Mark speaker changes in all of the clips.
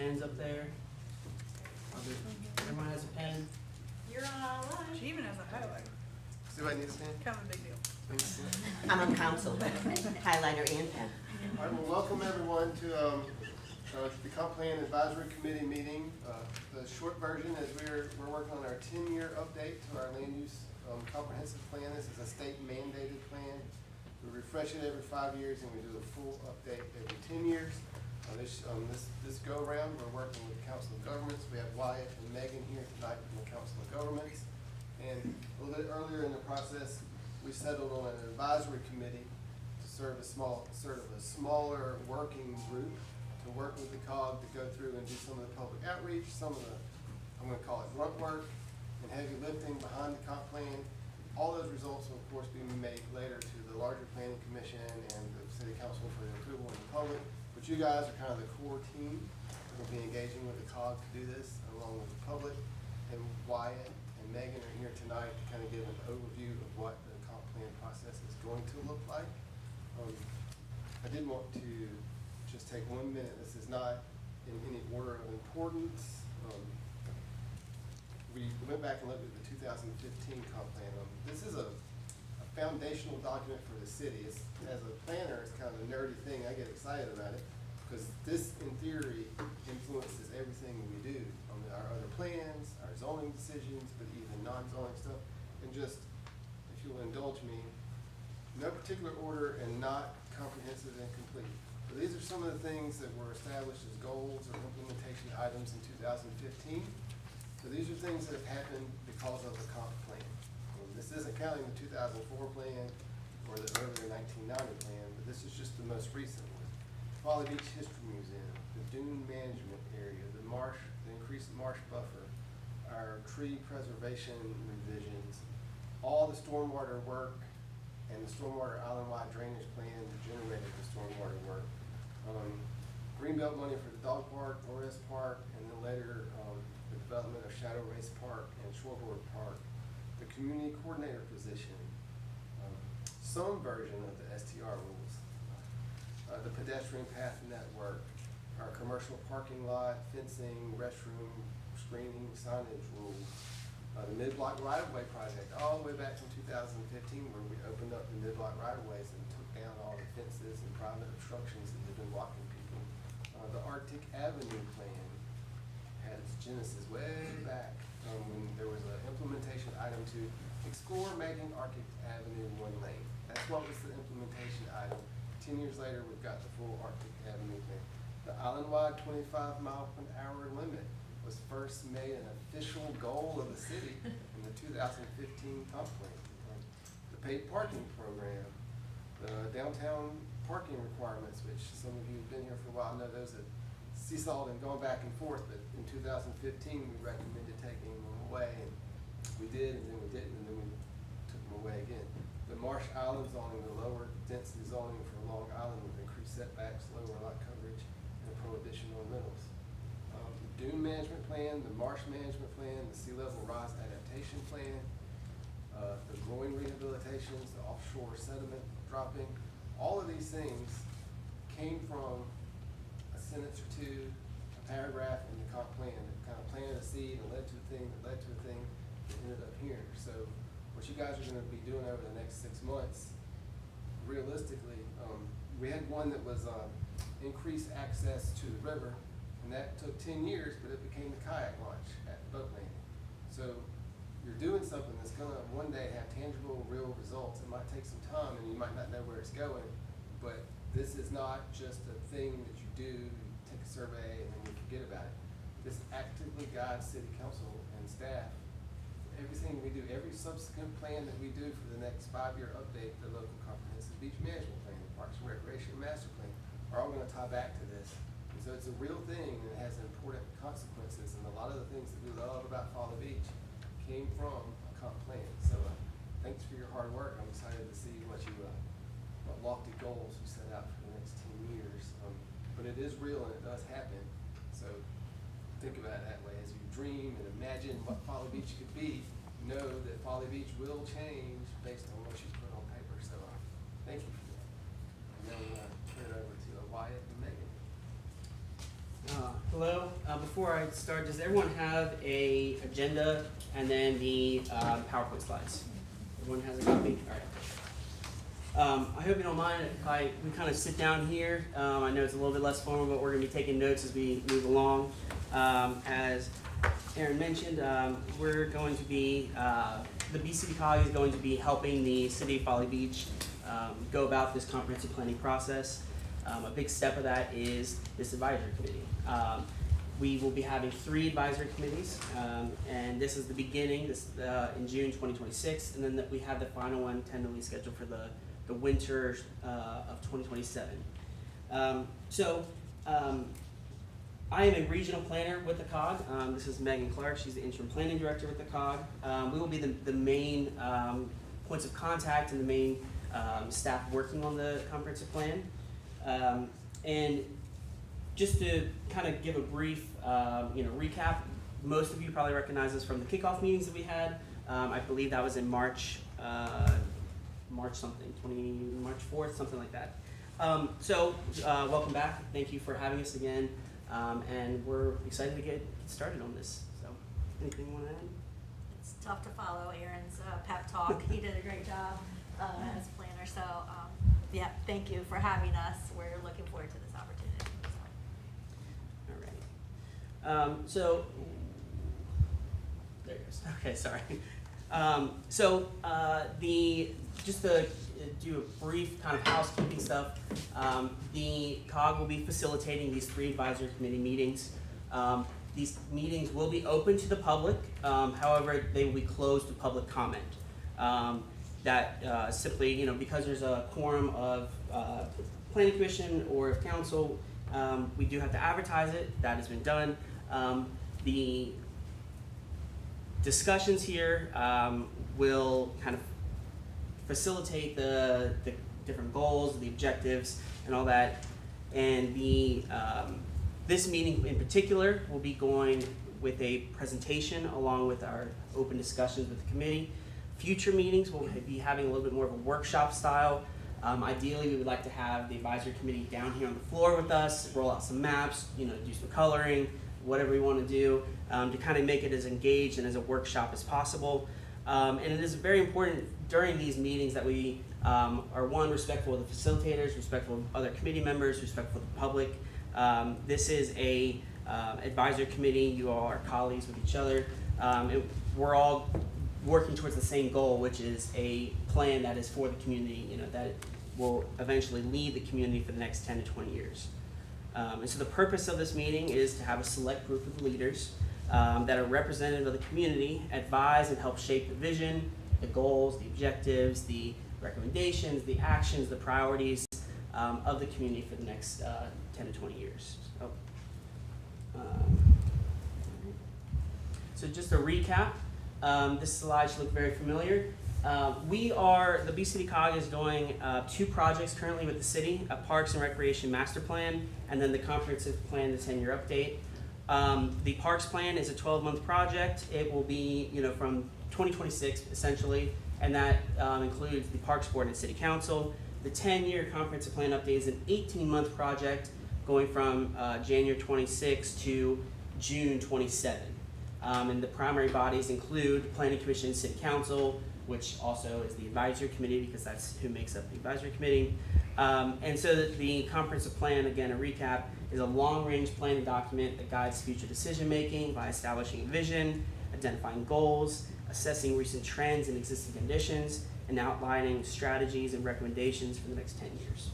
Speaker 1: pens up there. Everyone has a pen?
Speaker 2: You're on all right.
Speaker 3: She even has a highlighter.
Speaker 4: Does anybody need a pen?
Speaker 3: Kind of a big deal.
Speaker 5: I'm on council, but highlighter and pen.
Speaker 4: All right, well, welcome everyone to the Comp Plan Advisory Committee meeting. The short version is we're working on our 10-year update to our land use comprehensive plan. This is a state mandated plan. We refresh it every 5 years and we do a full update every 10 years. This go around, we're working with the Council of Governments. We have Wyatt and Megan here tonight from the Council of Governments. And a little bit earlier in the process, we settled on an advisory committee to serve a smaller working group to work with the COG to go through and do some of the public outreach, some of the, I'm going to call it grunt work and heavy lifting behind the comp plan. All those results will of course be made later to the larger planning commission and the city council for the approval in the public. But you guys are kind of the core team that will be engaging with the COG to do this along with the public. And Wyatt and Megan are here tonight to kind of give an overview of what the comp plan process is going to look like. I did want to just take 1 minute. This is not in any order of importance. We went back and looked at the 2015 comp plan. This is a foundational document for the city. As a planner, it's kind of a nerdy thing. I get excited about it because this, in theory, influences everything we do. Our other plans, our zoning decisions, but even non-zoning stuff. And just, if you'll indulge me, no particular order and not comprehensive and complete. So these are some of the things that were established as goals or implementation items in 2015. So these are things that have happened because of the comp plan. This isn't counting the 2004 plan or the earlier 1990 plan, but this is just the most recent one. Folly Beach History Museum, the dune management area, the increased marsh buffer, our tree preservation revisions, all the stormwater work, and the stormwater island-wide drainage plan that generated the stormwater work. Greenbelt money for the dog park, Norris Park, and then later the development of Shadow Race Park and Shoreboard Park, the community coordinator position, some version of the STR rules, the pedestrian path network, our commercial parking lot, fencing, restroom, screening, signage rules, the mid-block right-of-way project, all the way back from 2015 where we opened up the mid-block right-of-ways and took down all the fences and private obstructions that had been blocking people. The Arctic Avenue plan had its genesis way back when there was an implementation item to explore making Arctic Avenue one lane. That's what was the implementation item. 10 years later, we've got the full Arctic Avenue plan. The island-wide 25-mile-per-hour limit was first made an official goal of the city in the 2015 comp plan. The paid parking program, the downtown parking requirements, which some of you have been here for a while know those have seesawed and gone back and forth, but in 2015 we recommended taking them away, and we did, and then we didn't, and then we took them away again. The Marsh Island zoning, the lower density zoning for Long Island with increased setbacks, lower lot coverage, and a prohibition on rentals. The dune management plan, the marsh management plan, the sea level rise adaptation plan, the groin rehabilitations, the offshore sediment dropping, all of these things came from a sentence or two, a paragraph in the comp plan that kind of planted a seed and led to a thing that led to a thing that ended up here. So what you guys are going to be doing over the next 6 months, realistically, we had one that was increased access to the river, and that took 10 years, but it became the kayak launch at the boat landing. So you're doing something that's going to one day have tangible, real results. It might take some time, and you might not know where it's going, but this is not just a thing that you do, you take a survey, and then you forget about it. This actively guides city council and staff. Everything we do, every subsequent plan that we do for the next 5-year update, the local comprehensive beach management plan, the Parks and Recreation master plan, are all going to tie back to this. And so it's a real thing, and it has important consequences, and a lot of the things that we love about Folly Beach came from a comp plan. So thanks for your hard work. I'm excited to see what lofty goals you set out for the next 10 years. But it is real and it does happen. So think about it that way. As you dream and imagine what Folly Beach could be, know that Folly Beach will change based on what you put on paper. So thank you for that. And then turn it over to Wyatt and Megan.
Speaker 1: Hello. Before I start, does everyone have a agenda and then the PowerPoint slides? Everyone has a copy? All right. I hope you don't mind if we kind of sit down here. I know it's a little bit less formal, but we're going to be taking notes as we move along. As Aaron mentioned, we're going to be, the BCD is going to be helping the City of Folly Beach go about this comprehensive planning process. A big step of that is this advisory committee. We will be having 3 advisory committees, and this is the beginning, in June 2026, and then we have the final one tentatively scheduled for the winter of 2027. I am a regional planner with the COG. This is Megan Clark. She's the interim planning director with the COG. We will be the main points of contact and the main staff working on the comprehensive plan. And just to kind of give a brief recap, most of you probably recognize us from the kickoff meetings that we had. I believe that was in March something, March 4th, something like that. Welcome back. Thank you for having us again. And we're excited to get started on this. So, anything you want to add?
Speaker 2: It's tough to follow Aaron's pep talk. He did a great job as planner. So, yeah, thank you for having us. We're looking forward to this opportunity.
Speaker 1: All right. There it goes. Okay, sorry. Just to do a brief kind of housekeeping stuff, the COG will be facilitating these 3 advisory committee meetings. These meetings will be open to the public, however, they will be closed to public comment. Simply, because there's a quorum of planning commission or of council, we do have to advertise it. That has been done. The discussions here will kind of facilitate the different goals, the objectives, and all that. And this meeting in particular will be going with a presentation along with our open discussions with the committee. Future meetings will be having a little bit more of a workshop style. Ideally, we would like to have the advisory committee down here on the floor with us, roll out some maps, do some coloring, whatever we want to do, to kind of make it as engaged and as a workshop as possible. And it is very important during these meetings that we are, one, respectful of the facilitators, respectful of other committee members, respectful of the public. This is a advisory committee. You all are colleagues with each other. We're all working towards the same goal, which is a plan that is for the community, that will eventually lead the community for the next 10 to 20 years. And so the purpose of this meeting is to have a select group of leaders that are representative of the community, advise and help shape the vision, the goals, the objectives, the recommendations, the actions, the priorities of the community for the next 10 to 20 years. So just a recap, this slide should look very familiar. The BCD COG is doing 2 projects currently with the city, a Parks and Recreation Master Plan, and then the comprehensive plan, the 10-year update. The Parks Plan is a 12-month project. It will be, from 2026 essentially, and that includes the Parks Board and City Council. The 10-year comprehensive plan update is an 18-month project going from January 26 to June 27. And the primary bodies include Planning Commission and City Council, which also is the advisory committee because that's who makes up the advisory committee. And so the comprehensive plan, again, a recap, is a long-range planning document that guides future decision-making by establishing a vision, identifying goals, assessing recent trends and existing conditions, and outlining strategies and recommendations for the next 10 years.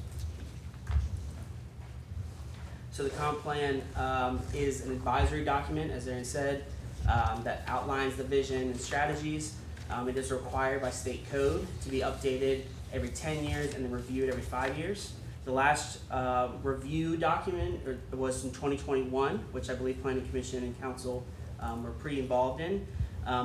Speaker 1: So the comp plan is an advisory document, as Aaron said, that outlines the vision and strategies. It is required by state code to be updated every 10 years and then reviewed every 5 years. The last review document was in 2021, which I believe Planning Commission and Council were pretty involved in.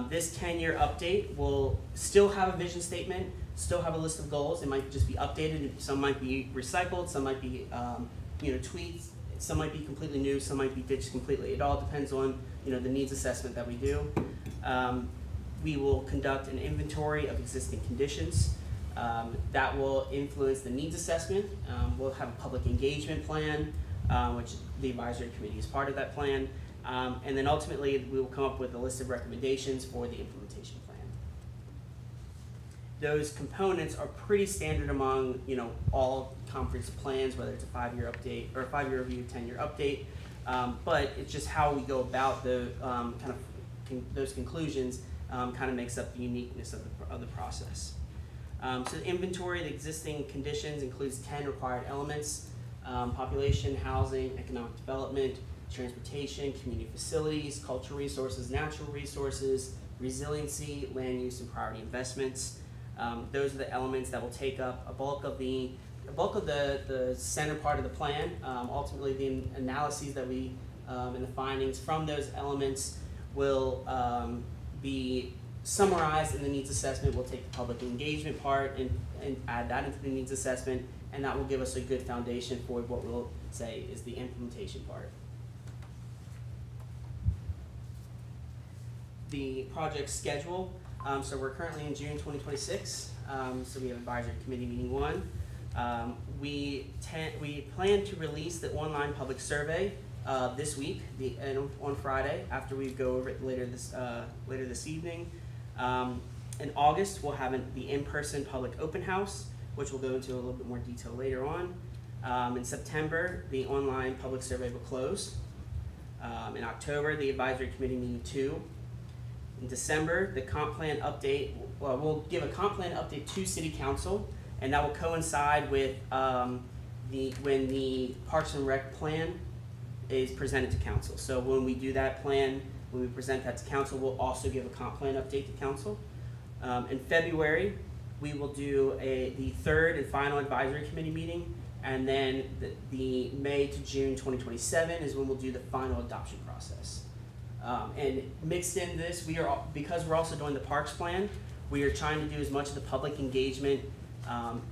Speaker 1: This 10-year update will still have a vision statement, still have a list of goals. It might just be updated. Some might be recycled, some might be tweaked, some might be completely new, some might be ditched completely. It all depends on the needs assessment that we do. We will conduct an inventory of existing conditions. That will influence the needs assessment. We'll have a public engagement plan. which the advisory committee is part of that plan. And then ultimately, we will come up with a list of recommendations for the implementation plan. Those components are pretty standard among, all conference plans, whether it's a 5-year update or a 5-year review, 10-year update. But it's just how we go about the those conclusions kind of makes up the uniqueness of the process. So the inventory of the existing conditions includes 10 required elements: population, housing, economic development, transportation, community facilities, cultural resources, natural resources, resiliency, land use, and priority investments. Those are the elements that will take up a bulk of the center part of the plan. Ultimately, the analyses that we and the findings from those elements will be summarized in the needs assessment. We'll take the public engagement part and add that into the needs assessment, and that will give us a good foundation for what we'll say is the implementation part. The project schedule. So we're currently in June 2026. So we have advisory committee meeting 1. We plan to release the online public survey this week, on Friday, after we go over it later this evening. In August, we'll have the in-person public open house, which we'll go into a little bit more detail later on. In September, the online public survey will close. In October, the advisory committee meeting 2. In December, the comp plan update, we'll give a comp plan update to City Council, and that will coincide with when the Parks and Rec plan is presented to Council. So when we do that plan, when we present that to Council, we'll also give a comp plan update to Council. In February, we will do the 3rd and final advisory committee meeting, and then the May to June 2027 is when we'll do the final adoption process. And mixed in this, because we're also doing the parks plan, we are trying to do as much of the public engagement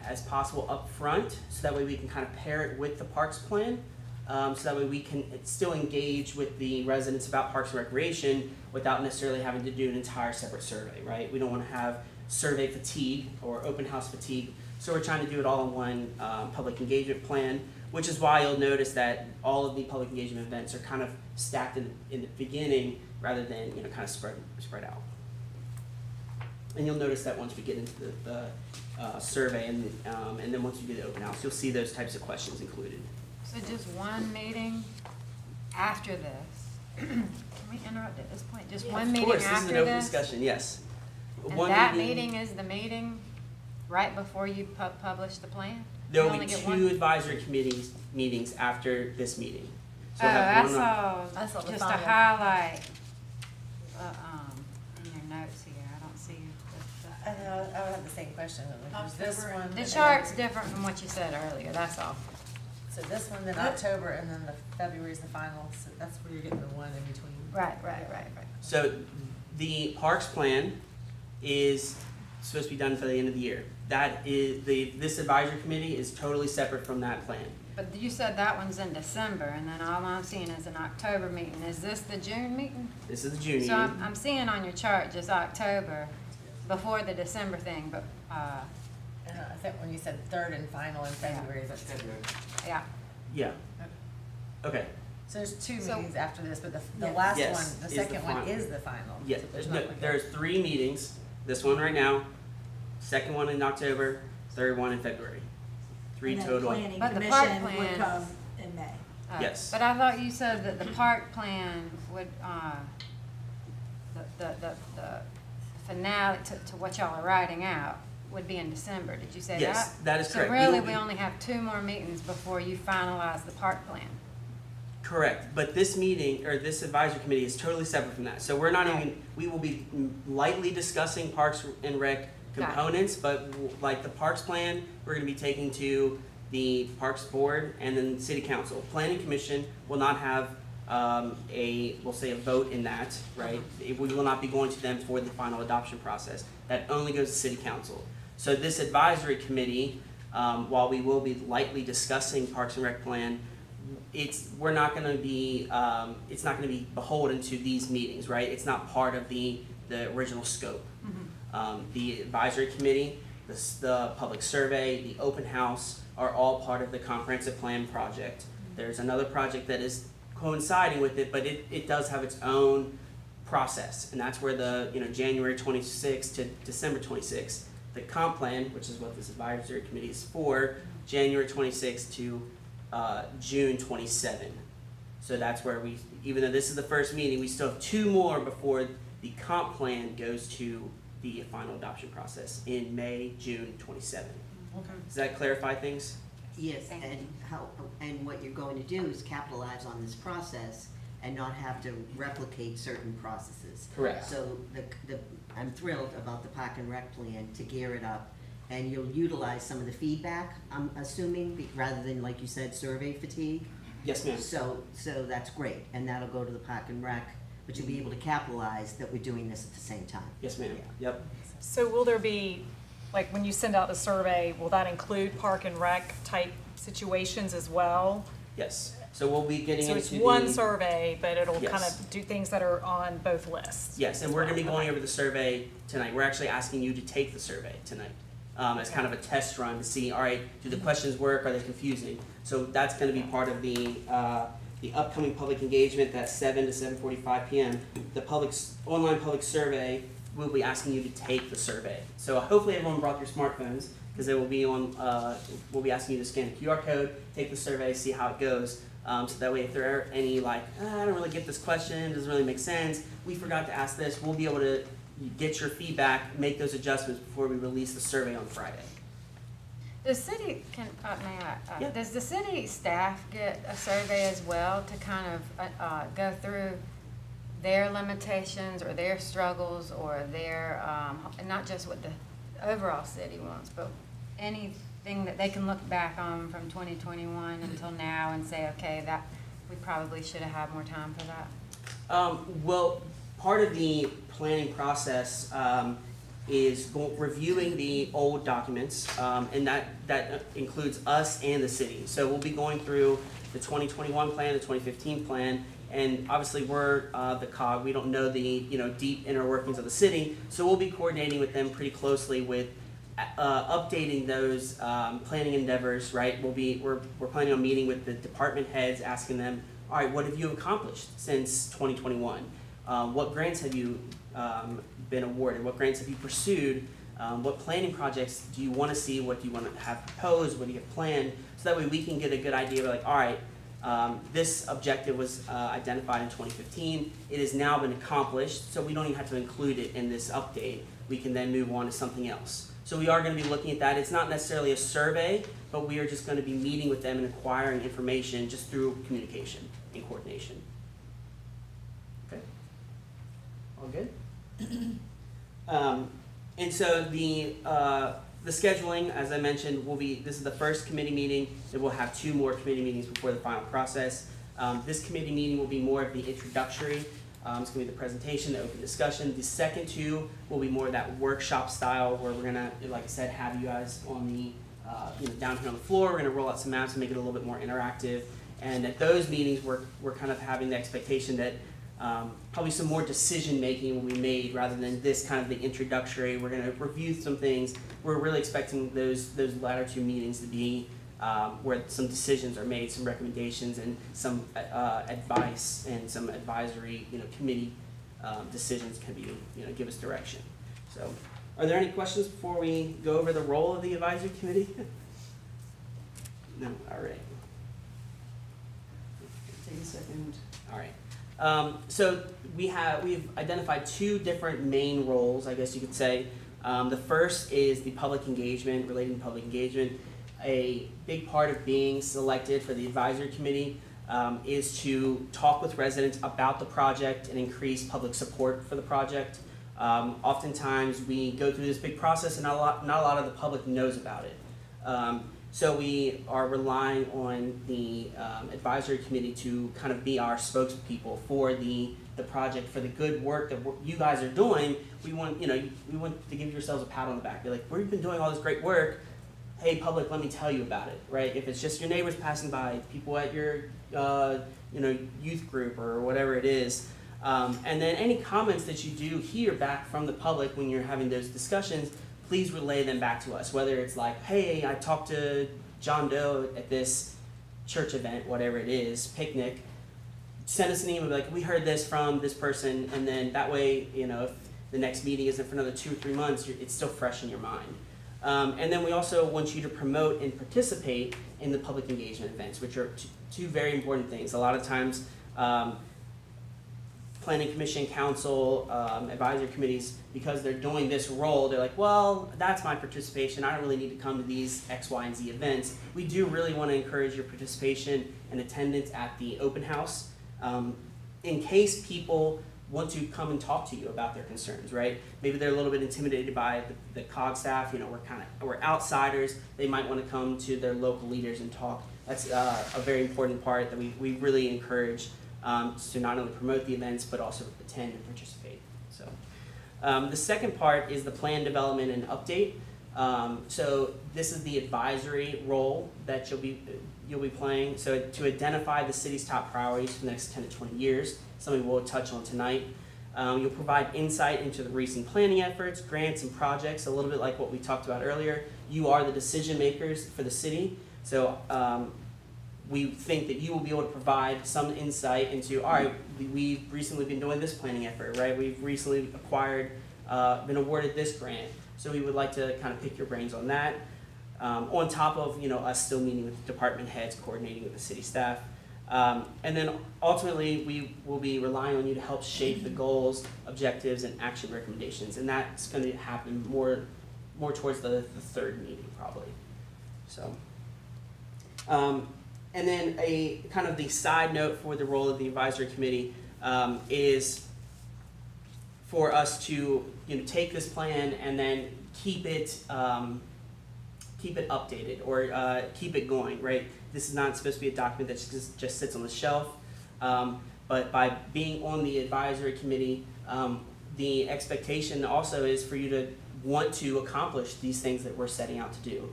Speaker 1: as possible up front, so that way we can kind of pair it with the parks plan, so that way we can still engage with the residents about parks and recreation without necessarily having to do an entire separate survey, right? We don't want to have survey fatigue or open house fatigue, so we're trying to do it all in one public engagement plan, which is why you'll notice that all of the public engagement events are kind of stacked in the beginning rather than kind of spread out. And you'll notice that once we get into the survey and then once we do the open house, you'll see those types of questions included.
Speaker 3: So just one meeting after this? Can we interrupt at this point? Just one meeting
Speaker 1: Of course,
Speaker 3: after
Speaker 1: this is an open
Speaker 3: this?
Speaker 1: discussion, yes.
Speaker 3: And
Speaker 1: One
Speaker 3: that meeting is the meeting right before you publish the plan?
Speaker 1: There
Speaker 3: You
Speaker 1: will
Speaker 3: only
Speaker 1: be
Speaker 3: get
Speaker 1: 2
Speaker 3: one?
Speaker 1: advisory committees meetings after this meeting. So
Speaker 3: Oh,
Speaker 1: we'll have
Speaker 3: I
Speaker 1: one on-
Speaker 3: saw,
Speaker 2: I saw the
Speaker 3: just a
Speaker 2: final.
Speaker 3: highlight, in your notes here, I don't see
Speaker 6: I know, I would have the same question. Like, there's this one.
Speaker 3: the
Speaker 6: and
Speaker 3: chart's
Speaker 6: then-
Speaker 3: different from what you said earlier, that's all.
Speaker 6: So this one, then October, and then the February's the final, so that's where you're getting the one in between.
Speaker 3: Right.
Speaker 1: So the parks plan is supposed to be done for the end of the year. That is, this advisory committee is totally separate from that plan.
Speaker 3: But you said that one's in December, and then all I'm seeing is an October meeting. Is this the June meeting?
Speaker 1: This is the June
Speaker 3: So
Speaker 1: meeting.
Speaker 3: I'm seeing on your chart just October before the December thing, but,
Speaker 6: I think when you said 3rd and final in February, that's,
Speaker 3: yeah.
Speaker 1: Yeah. Okay.
Speaker 6: so there's 2
Speaker 3: So-
Speaker 6: meetings after this, but the
Speaker 2: Yes.
Speaker 6: last
Speaker 1: Yes,
Speaker 6: one,
Speaker 1: is
Speaker 6: the
Speaker 1: the
Speaker 6: second one
Speaker 1: final.
Speaker 6: is the final.
Speaker 1: Yeah,
Speaker 6: So there's
Speaker 1: no,
Speaker 6: not like a-
Speaker 1: there's 3 meetings. This one right now, second one in October, third one in February. 3
Speaker 2: And then
Speaker 1: total.
Speaker 2: planning
Speaker 3: But the park
Speaker 2: commission would
Speaker 3: plan-
Speaker 2: come in May.
Speaker 1: Yes.
Speaker 3: But I thought you said that the park plan would, the finale to what y'all are writing out would be in December. Did you say that?
Speaker 1: Yes, that is correct.
Speaker 3: So
Speaker 1: We
Speaker 3: really,
Speaker 1: will
Speaker 3: we
Speaker 1: be-
Speaker 3: only have 2 more meetings before you finalize the park plan.
Speaker 1: Correct, but this meeting, or this advisory committee is totally separate from that. So we're not
Speaker 3: Right.
Speaker 1: even, we will be lightly discussing Parks and Rec
Speaker 3: Got it.
Speaker 1: components, but like the Parks plan, we're gonna be taking to the Parks Board and then City Council. Planning Commission will not have we'll say a vote in that, right? We will not be going to them for the final adoption process. That only goes to City Council. So this advisory committee, while we will be lightly discussing Parks and Rec plan, it's not gonna be beholden to these meetings, right? It's not part of the original scope. The advisory committee, the public survey, the open house are all part of the comprehensive plan project. There's another project that is coinciding with it, but it does have its own process, and that's where the, January 26th to December 26th, the comp plan, which is what this advisory committee is for, January 26th to June 27. So that's where even though this is the first meeting, we still have 2 more before the comp plan goes to the final adoption process in May, June 27.
Speaker 6: Okay.
Speaker 1: Does that clarify things?
Speaker 5: Yes,
Speaker 3: Thank
Speaker 5: and what you're going to do is capitalize on this process and not have to replicate certain processes.
Speaker 1: Correct.
Speaker 5: So I'm thrilled about the Park and Rec plan to gear it up, and you'll utilize some of the feedback, I'm assuming, rather than, like you said, survey fatigue.
Speaker 1: Yes, ma'am.
Speaker 5: So that's great, and that'll go to the Park and Rec, but you'll be able to capitalize that we're doing this at the same time.
Speaker 1: Yes, ma'am.
Speaker 5: Yeah.
Speaker 1: Yep.
Speaker 7: So will there be, like, when you send out the survey, will that include park and rec type situations as well?
Speaker 1: Yes. So we'll be getting
Speaker 7: So
Speaker 1: into
Speaker 7: it's
Speaker 1: the
Speaker 7: one survey, but it'll kind
Speaker 1: Yes.
Speaker 7: of do things that are on both lists?
Speaker 1: Yes, and we're going to be going over the survey tonight. We're actually asking you to take the survey tonight as kind of a test run to see, all right, do the questions work? Are they confusing? So that's going to be part of the upcoming public engagement. That's 7 to 7:45 p.m. The online public survey. We'll be asking you to take the survey. So hopefully everyone brought their smartphones because they will be on. We'll be asking you to scan the QR code, take the survey, see how it goes. So that way, if there are any I don't really get this question, doesn't really make sense, we forgot to ask this, we'll be able to get your feedback, make those adjustments before we release the survey on Friday.
Speaker 3: The city
Speaker 1: Yeah.
Speaker 3: does the city staff get a survey as well to kind of go through their limitations or their struggles or their, not just what the overall city wants, but anything that they can look back on from 2021 until now and say, okay, that we probably should have had more time for that?
Speaker 1: Well, part of the planning process is reviewing the old documents, and that includes us and the city. So we'll be going through the 2021 plan, the 2015 plan, and obviously we're the COG. We don't know the deep inner workings of the city, so we'll be coordinating with them pretty closely with updating those planning endeavors. Right, we're planning on meeting with the department heads, asking them, all right, what have you accomplished since 2021? What grants have you been awarded? What grants have you pursued? What planning projects do you want to see? What do you want to have proposed? What do you have planned? So that way we can get a good idea of like, all right, this objective was identified in 2015. It has now been accomplished, so we don't even have to include it in this update. We can then move on to something else. So we are going to be looking at that. It's not necessarily a survey, but we are just going to be meeting with them and acquiring information just through communication and coordination. Okay? All good? And so the scheduling, as I mentioned, this is the first committee meeting. Then we'll have 2 more committee meetings before the final process. This committee meeting will be more of the introductory. It's going to be the presentation, the open discussion. The second 2 will be more of that workshop style where we're going to, like I said, have you guys on the, down here on the floor. We're going to roll out some maps and make it a little bit more interactive. And at those meetings, we're kind of having the expectation that probably some more decision making will be made rather than this kind of the introductory. We're going to review some things. We're really expecting those latter 2 meetings to be where some decisions are made, some recommendations, and some advice and some advisory, committee decisions can be, give us direction. So, are there any questions before we go over the role of the advisory committee? No. All right. Take a second. All right. So we've identified 2 different main roles, I guess you could say. The first is the public engagement, relating to public engagement. A big part of being selected for the advisory committee is to talk with residents about the project and increase public support for the project. Oftentimes we go through this big process and not a lot of the public knows about it. So we are relying on the advisory committee to kind of be our spokespeople for the project, for the good work that you guys are doing. We want to give yourselves a pat on the back. Be like, we've been doing all this great work. Hey, public, let me tell you about it, right? If it's just your neighbors passing by, people at your youth group or whatever it is, and then any comments that you do hear back from the public when you're having those discussions, please relay them back to us. Whether it's like, hey, I talked to John Doe at this church event, whatever it is, picnic, send us an email, be like, we heard this from this person, and then that way, you know, if the next meeting isn't for another 2 or 3 months, it's still fresh in your mind. And then we also want you to promote and participate in the public engagement events, which are two very important things. A lot of times, planning commission, council, advisory committees, because they're doing this role, they're like, well, that's my participation. I don't really need to come to these X, Y, and Z events. We do really want to encourage your participation and attendance at the open house, in case people want to come and talk to you about their concerns, right? Maybe they're a little bit intimidated by the COG staff. You know, we're outsiders. They might want to come to their local leaders and talk. That's a very important part that we really encourage to not only promote the events but also attend and participate. So the second part is the plan development and update. So this is the advisory role that you'll be playing. So to identify the city's top priorities for the next 10 to 20 years, something we'll touch on tonight. You'll provide insight into the recent planning efforts, grants, and projects, a little bit like what we talked about earlier. You are the decision makers for the city. So we think that you will be able to provide some insight into, all right, we've recently been doing this planning effort, right? We've recently been awarded this grant. So we would like to kind of pick your brains on that. On top of, you know, us still meeting with department heads, coordinating with the city staff. And then ultimately, we will be relying on you to help shape the goals, objectives, and action recommendations. And that's going to happen more towards the third meeting, probably. So, and then a kind of the side note for the role of the advisory committee is for us to, you know, take this plan and then keep it updated or keep it going, right? This is not supposed to be a document that just sits on the shelf, but by being on the advisory committee, the expectation also is for you to want to accomplish these things that we're setting out to do.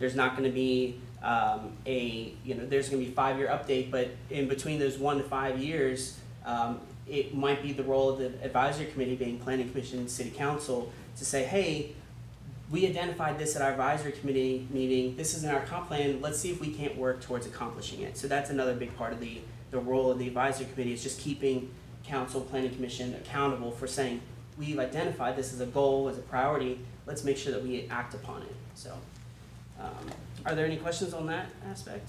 Speaker 1: There's not going to be there's going to be a 5-year update, but in between those 1 to 5 years, it might be the role of the advisory committee, being planning commission, city council, to say, hey, we identified this at our advisory committee meeting. This is in our comp plan. Let's see if we can't work towards accomplishing it. So that's another big part of the role of the advisory committee, is just keeping council, planning commission accountable for saying, we've identified this as a goal, as a priority. Let's make sure that we act upon it. So are there any questions on that aspect?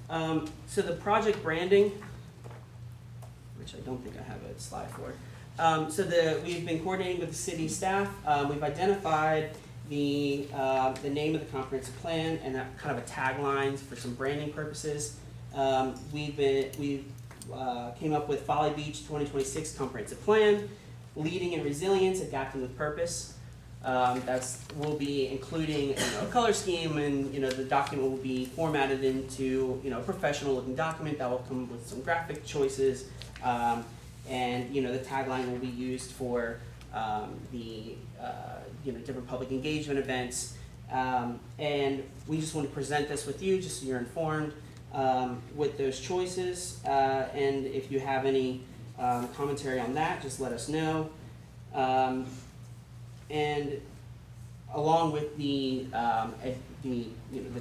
Speaker 1: All right. So the project branding, which I don't think I have a slide for. We've been coordinating with the city staff. We've identified the name of the comprehensive plan and that kind of a tagline for some branding purposes. We came up with Folly Beach 2026 comprehensive plan, leading in resilience, adapting with purpose. We'll be including a color scheme, and the document will be formatted into a professional looking document that will come with some graphic choices. And the tagline will be used for the different public engagement events, and we just want to present this with you just so you're informed with those choices. And if you have any commentary on that, just let us know. And along with the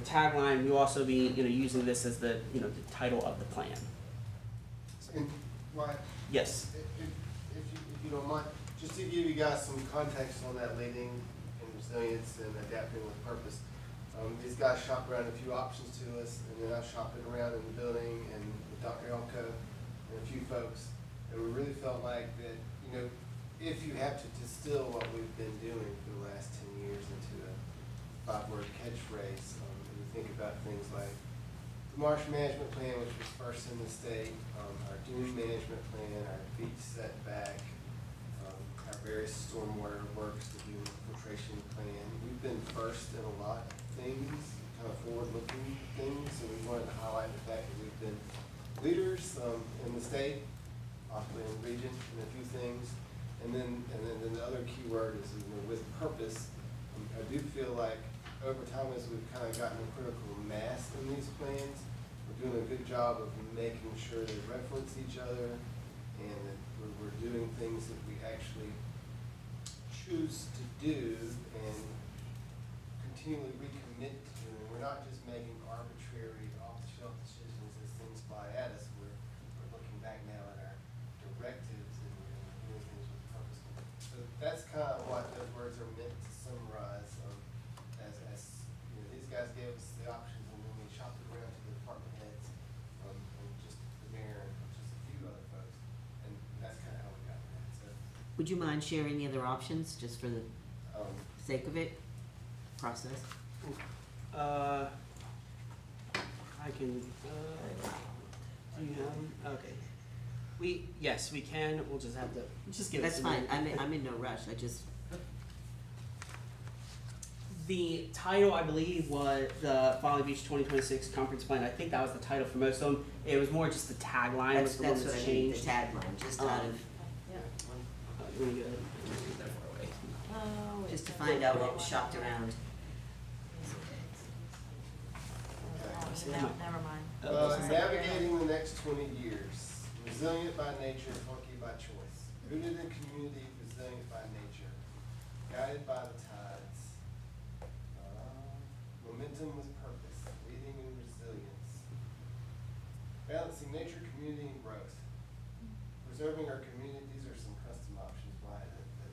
Speaker 1: tagline, we'll also be using this as the the title of the plan.
Speaker 4: And Ryan,
Speaker 1: Yes.
Speaker 4: if you don't mind, just to give you guys some context on that leading in resilience and adapting with purpose. These guys shopped around a few options to us, and then I shopped it around in the building and with Dr. Elko and a few folks, and we really felt like that, if you have to distill what we've been doing for the last 10 years into a 5-word catchphrase, and we think about things like the marsh management plan, which was first in the state, our dune management plan, our beach setback, our various stormwater works, the dune filtration plan. We've been first in a lot of things, kind of forward-looking things, and we wanted to highlight the fact that we've been leaders in the state, possibly in the region, in a few things. And then the other key word is with purpose. I do feel like over time, as we've kind of gotten a critical mass in these plans, we're doing a good job of making sure they reference each other, and that we're doing things that we actually choose to do and continually recommit to doing. We're not just making arbitrary off-the-shelf decisions as things fly at us. We're looking back now at our directives and doing things with purpose. So that's kind of what those words are meant to summarize, as you know, these guys gave us the options, and then we shopped it around to the department heads, and just the mayor and just a few other folks, and that's kind of how we got that. So,
Speaker 5: Would you mind sharing the other options, just for the
Speaker 4: um,
Speaker 5: sake of it, process?
Speaker 1: I can, do you have them? Okay. Yes, we can, we'll just have to, just give us
Speaker 5: That's
Speaker 1: a
Speaker 5: fine,
Speaker 1: minute.
Speaker 5: I'm in no rush, I just,
Speaker 1: The title, I believe, was the Folly Beach 2026 Conference Plan. I think that was the title for most of them. It was more just the tagline
Speaker 5: that's
Speaker 1: was the one
Speaker 5: what
Speaker 1: that's
Speaker 5: I mean, the
Speaker 1: changed.
Speaker 5: tagline, just out of,
Speaker 1: You wanna go ahead and move that far away?
Speaker 5: just to find out what was shopped around.
Speaker 2: Never mind.
Speaker 4: navigating the next 20 years. Resilient by nature, funky by choice. Rooted in community, resilient by nature. Guided by the tides. Momentum with purpose. Leading in resilience. Balancing nature, community, and growth. Preserving our community. These are some custom options by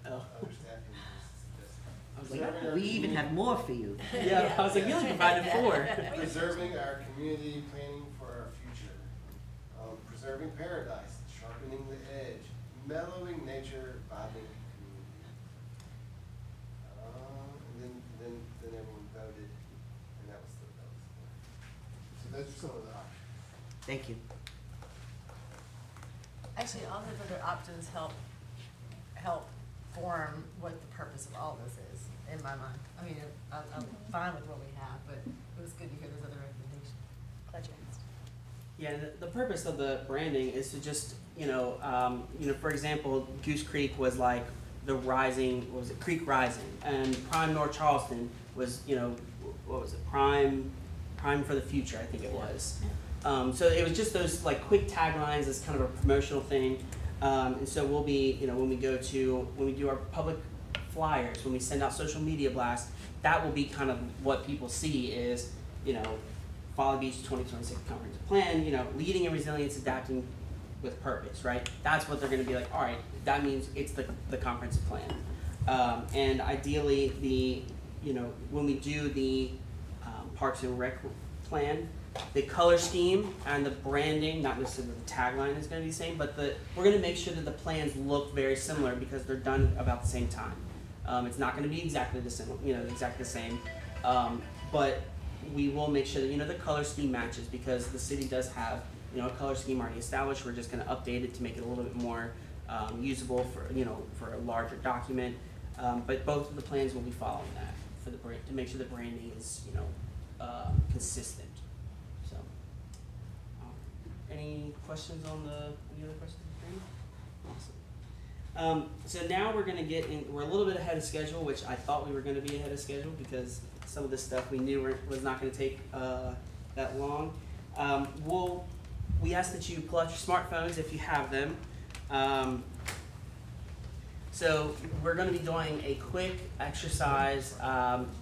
Speaker 4: that other staff members suggested.
Speaker 1: I was
Speaker 4: Preserving our
Speaker 5: We even
Speaker 4: community-
Speaker 5: have more for you.
Speaker 1: Yeah, I was like, we only provided 4.
Speaker 4: Preserving our community, planning for our future. Preserving paradise, sharpening the edge, mellowing nature, vibing community. And then everyone voted, and that was the. So those are some of the options.
Speaker 5: Thank you.
Speaker 6: Actually, all the other options help form what the purpose of all this is, in my mind. I mean, I'm fine with what we have, but it was good to hear those other recommendations.
Speaker 7: Glad you asked.
Speaker 1: Yeah, the purpose of the branding is to just, for example, Goose Creek was like the rising, what was it, Creek Rising, and Prime North Charleston was, what was it, Prime for the Future, I think it was. So it was just those like quick taglines as kind of a promotional thing. And so we'll be, when we do our public flyers, when we send out social media blasts, that will be kind of what people see is, Folly Beach 2026 Comprehensive Plan, leading in resilience, adapting with purpose, right? That's what they're gonna be like, all right, that means it's the comprehensive plan. And ideally, when we do the Parks and Rec plan, the color scheme and the branding, not necessarily the tagline is gonna be the same, but we're gonna make sure that the plans look very similar because they're done about the same time. It's not gonna be exactly the same, but we will make sure that, the color scheme matches because the city does have, a color scheme already established. We're just gonna update it to make it a little bit more usable for a larger document. But both of the plans will be following that for the brand, to make sure the branding is, consistent. So, any questions any other questions? Awesome. So now we're gonna we're a little bit ahead of schedule, which I thought we were gonna be ahead of schedule because some of this stuff we knew was not gonna take that long. We ask that you pull out your smartphones if you have them. So we're gonna be doing a quick exercise.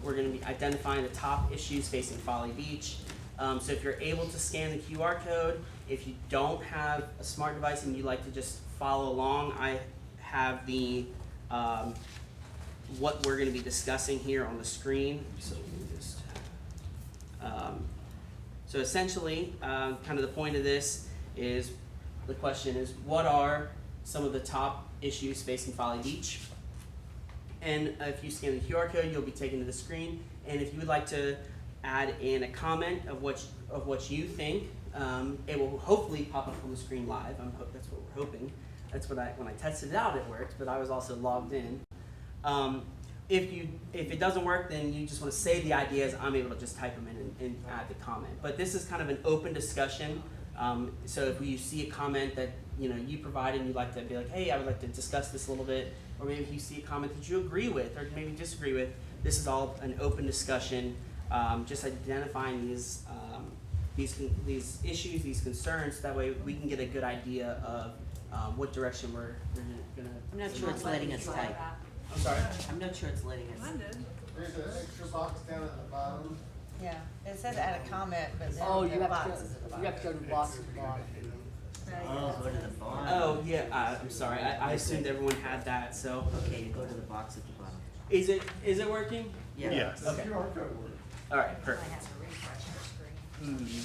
Speaker 1: We're gonna be identifying the top issues facing Folly Beach. So if you're able to scan the QR code, if you don't have a smart device and you'd like to just follow along, I have the what we're going to be discussing here on the screen. So we just so essentially, kind of the point of this is the question is, what are some of the top issues facing Folly Beach? And if you scan the QR code, you'll be taken to the screen. And if you would like to add in a comment of what you think, it will hopefully pop up on the screen live. That's what we're hoping. That's what when I tested it out, it worked, but I was also logged in. If it doesn't work, then you just want to save the ideas. I'm able to just type them in and add the comment. But this is kind of an open discussion. So if you see a comment that you provided and you'd like to be like, hey, I would like to discuss this a little bit, or maybe if you see a comment that you agree with or maybe disagree with, this is all an open discussion. Just identifying these issues, these concerns. That way we can get a good idea of what direction we're gonna.
Speaker 5: I'm not sure it's letting us type.
Speaker 1: I'm sorry.
Speaker 5: I'm not sure it's letting us.
Speaker 4: There's an extra box down at the bottom.
Speaker 6: Yeah, it says add a comment, but then
Speaker 8: Oh,
Speaker 6: there
Speaker 8: you
Speaker 6: are
Speaker 8: have to
Speaker 6: boxes at the
Speaker 8: go,
Speaker 6: bottom.
Speaker 8: you have to go to the box at the bottom.
Speaker 5: Oh, go to the bottom.
Speaker 1: Oh, yeah, I'm sorry. I assumed everyone had that, so.
Speaker 5: Okay, you go to the box at the bottom.
Speaker 1: Is it working?
Speaker 5: Yeah.
Speaker 9: Yes.
Speaker 1: Okay. All right,
Speaker 2: I
Speaker 1: perfect.
Speaker 2: have to refresh our screen.
Speaker 1: Mm.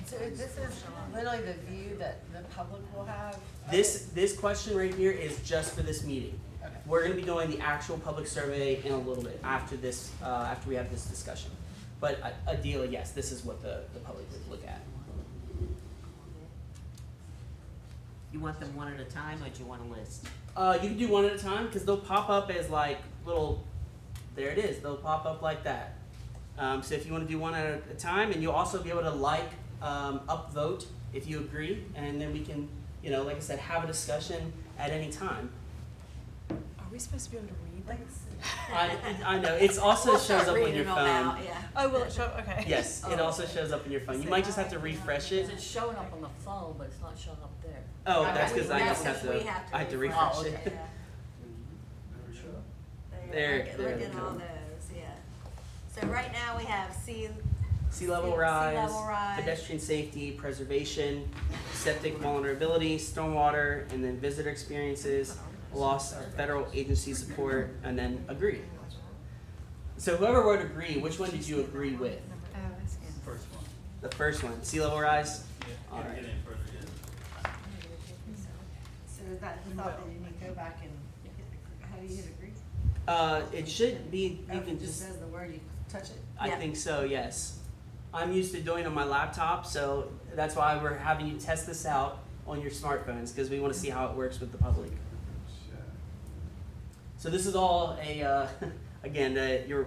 Speaker 6: So this is literally the view that the public will have?
Speaker 1: This question right here is just for this meeting.
Speaker 6: Okay.
Speaker 1: We're gonna be doing the actual public survey in a little bit after this, after we have this discussion. But ideally, yes, this is what the public would look at.
Speaker 5: You want them one at a time, or do you want a list?
Speaker 1: You can do one at a time, cause they'll pop up as like little, there it is, they'll pop up like that. So if you wanna do one at a time, and you'll also be able to like, upvote if you agree, and then we can, you know, like I said, have a discussion at any time.
Speaker 7: Are we supposed to be able to read
Speaker 6: Like,
Speaker 7: things?
Speaker 1: I know, it's also
Speaker 2: We'll
Speaker 1: shows
Speaker 2: start
Speaker 1: up on
Speaker 2: reading
Speaker 1: your
Speaker 2: them
Speaker 1: phone.
Speaker 2: out, yeah.
Speaker 7: Oh, will it show, okay.
Speaker 1: Yes, it also shows up on your phone. You might just have to refresh it.
Speaker 8: It's showing up on the phone, but it's not showing up there.
Speaker 1: Oh,
Speaker 2: Okay.
Speaker 1: that's because I
Speaker 2: That's
Speaker 1: just have
Speaker 2: because
Speaker 1: to,
Speaker 2: we
Speaker 1: I have to
Speaker 2: refresh
Speaker 1: refresh
Speaker 8: it.
Speaker 1: it.
Speaker 2: Yeah.
Speaker 1: There-
Speaker 2: Look at
Speaker 1: there
Speaker 2: all
Speaker 1: we go.
Speaker 2: those, yeah. So right now we have
Speaker 1: Sea level
Speaker 2: Sea
Speaker 1: rise,
Speaker 2: level rise.
Speaker 1: pedestrian safety, preservation, septic vulnerability, stormwater, and then visitor experiences, loss of federal agency support, and then agree. So whoever wrote agree, which one did you agree with?
Speaker 3: Oh, that's good.
Speaker 1: The first one, sea level rise? All right.
Speaker 6: so is that the thought that you need to go back and, how do you hit agree?
Speaker 1: It should be,
Speaker 6: Oh,
Speaker 1: you
Speaker 6: it
Speaker 1: can
Speaker 6: just
Speaker 1: just,
Speaker 6: says the word, you touch it?
Speaker 1: I
Speaker 2: Yeah.
Speaker 1: think so, yes. I'm used to doing it on my laptop, so that's why we're having you test this out on your smartphones, because we want to see how it works with the public. So this is all a, again,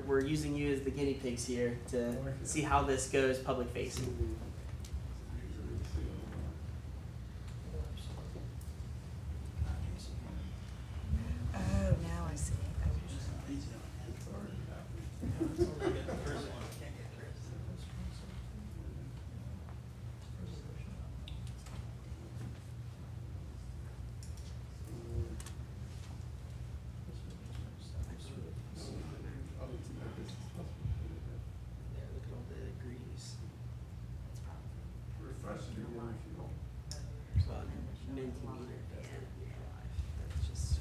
Speaker 1: we're using you as the guinea pigs here to see how this goes public facing.
Speaker 7: Oh, now I see.
Speaker 1: There, look at all the agrees. Well, Mentimeter doesn't drive. That's just.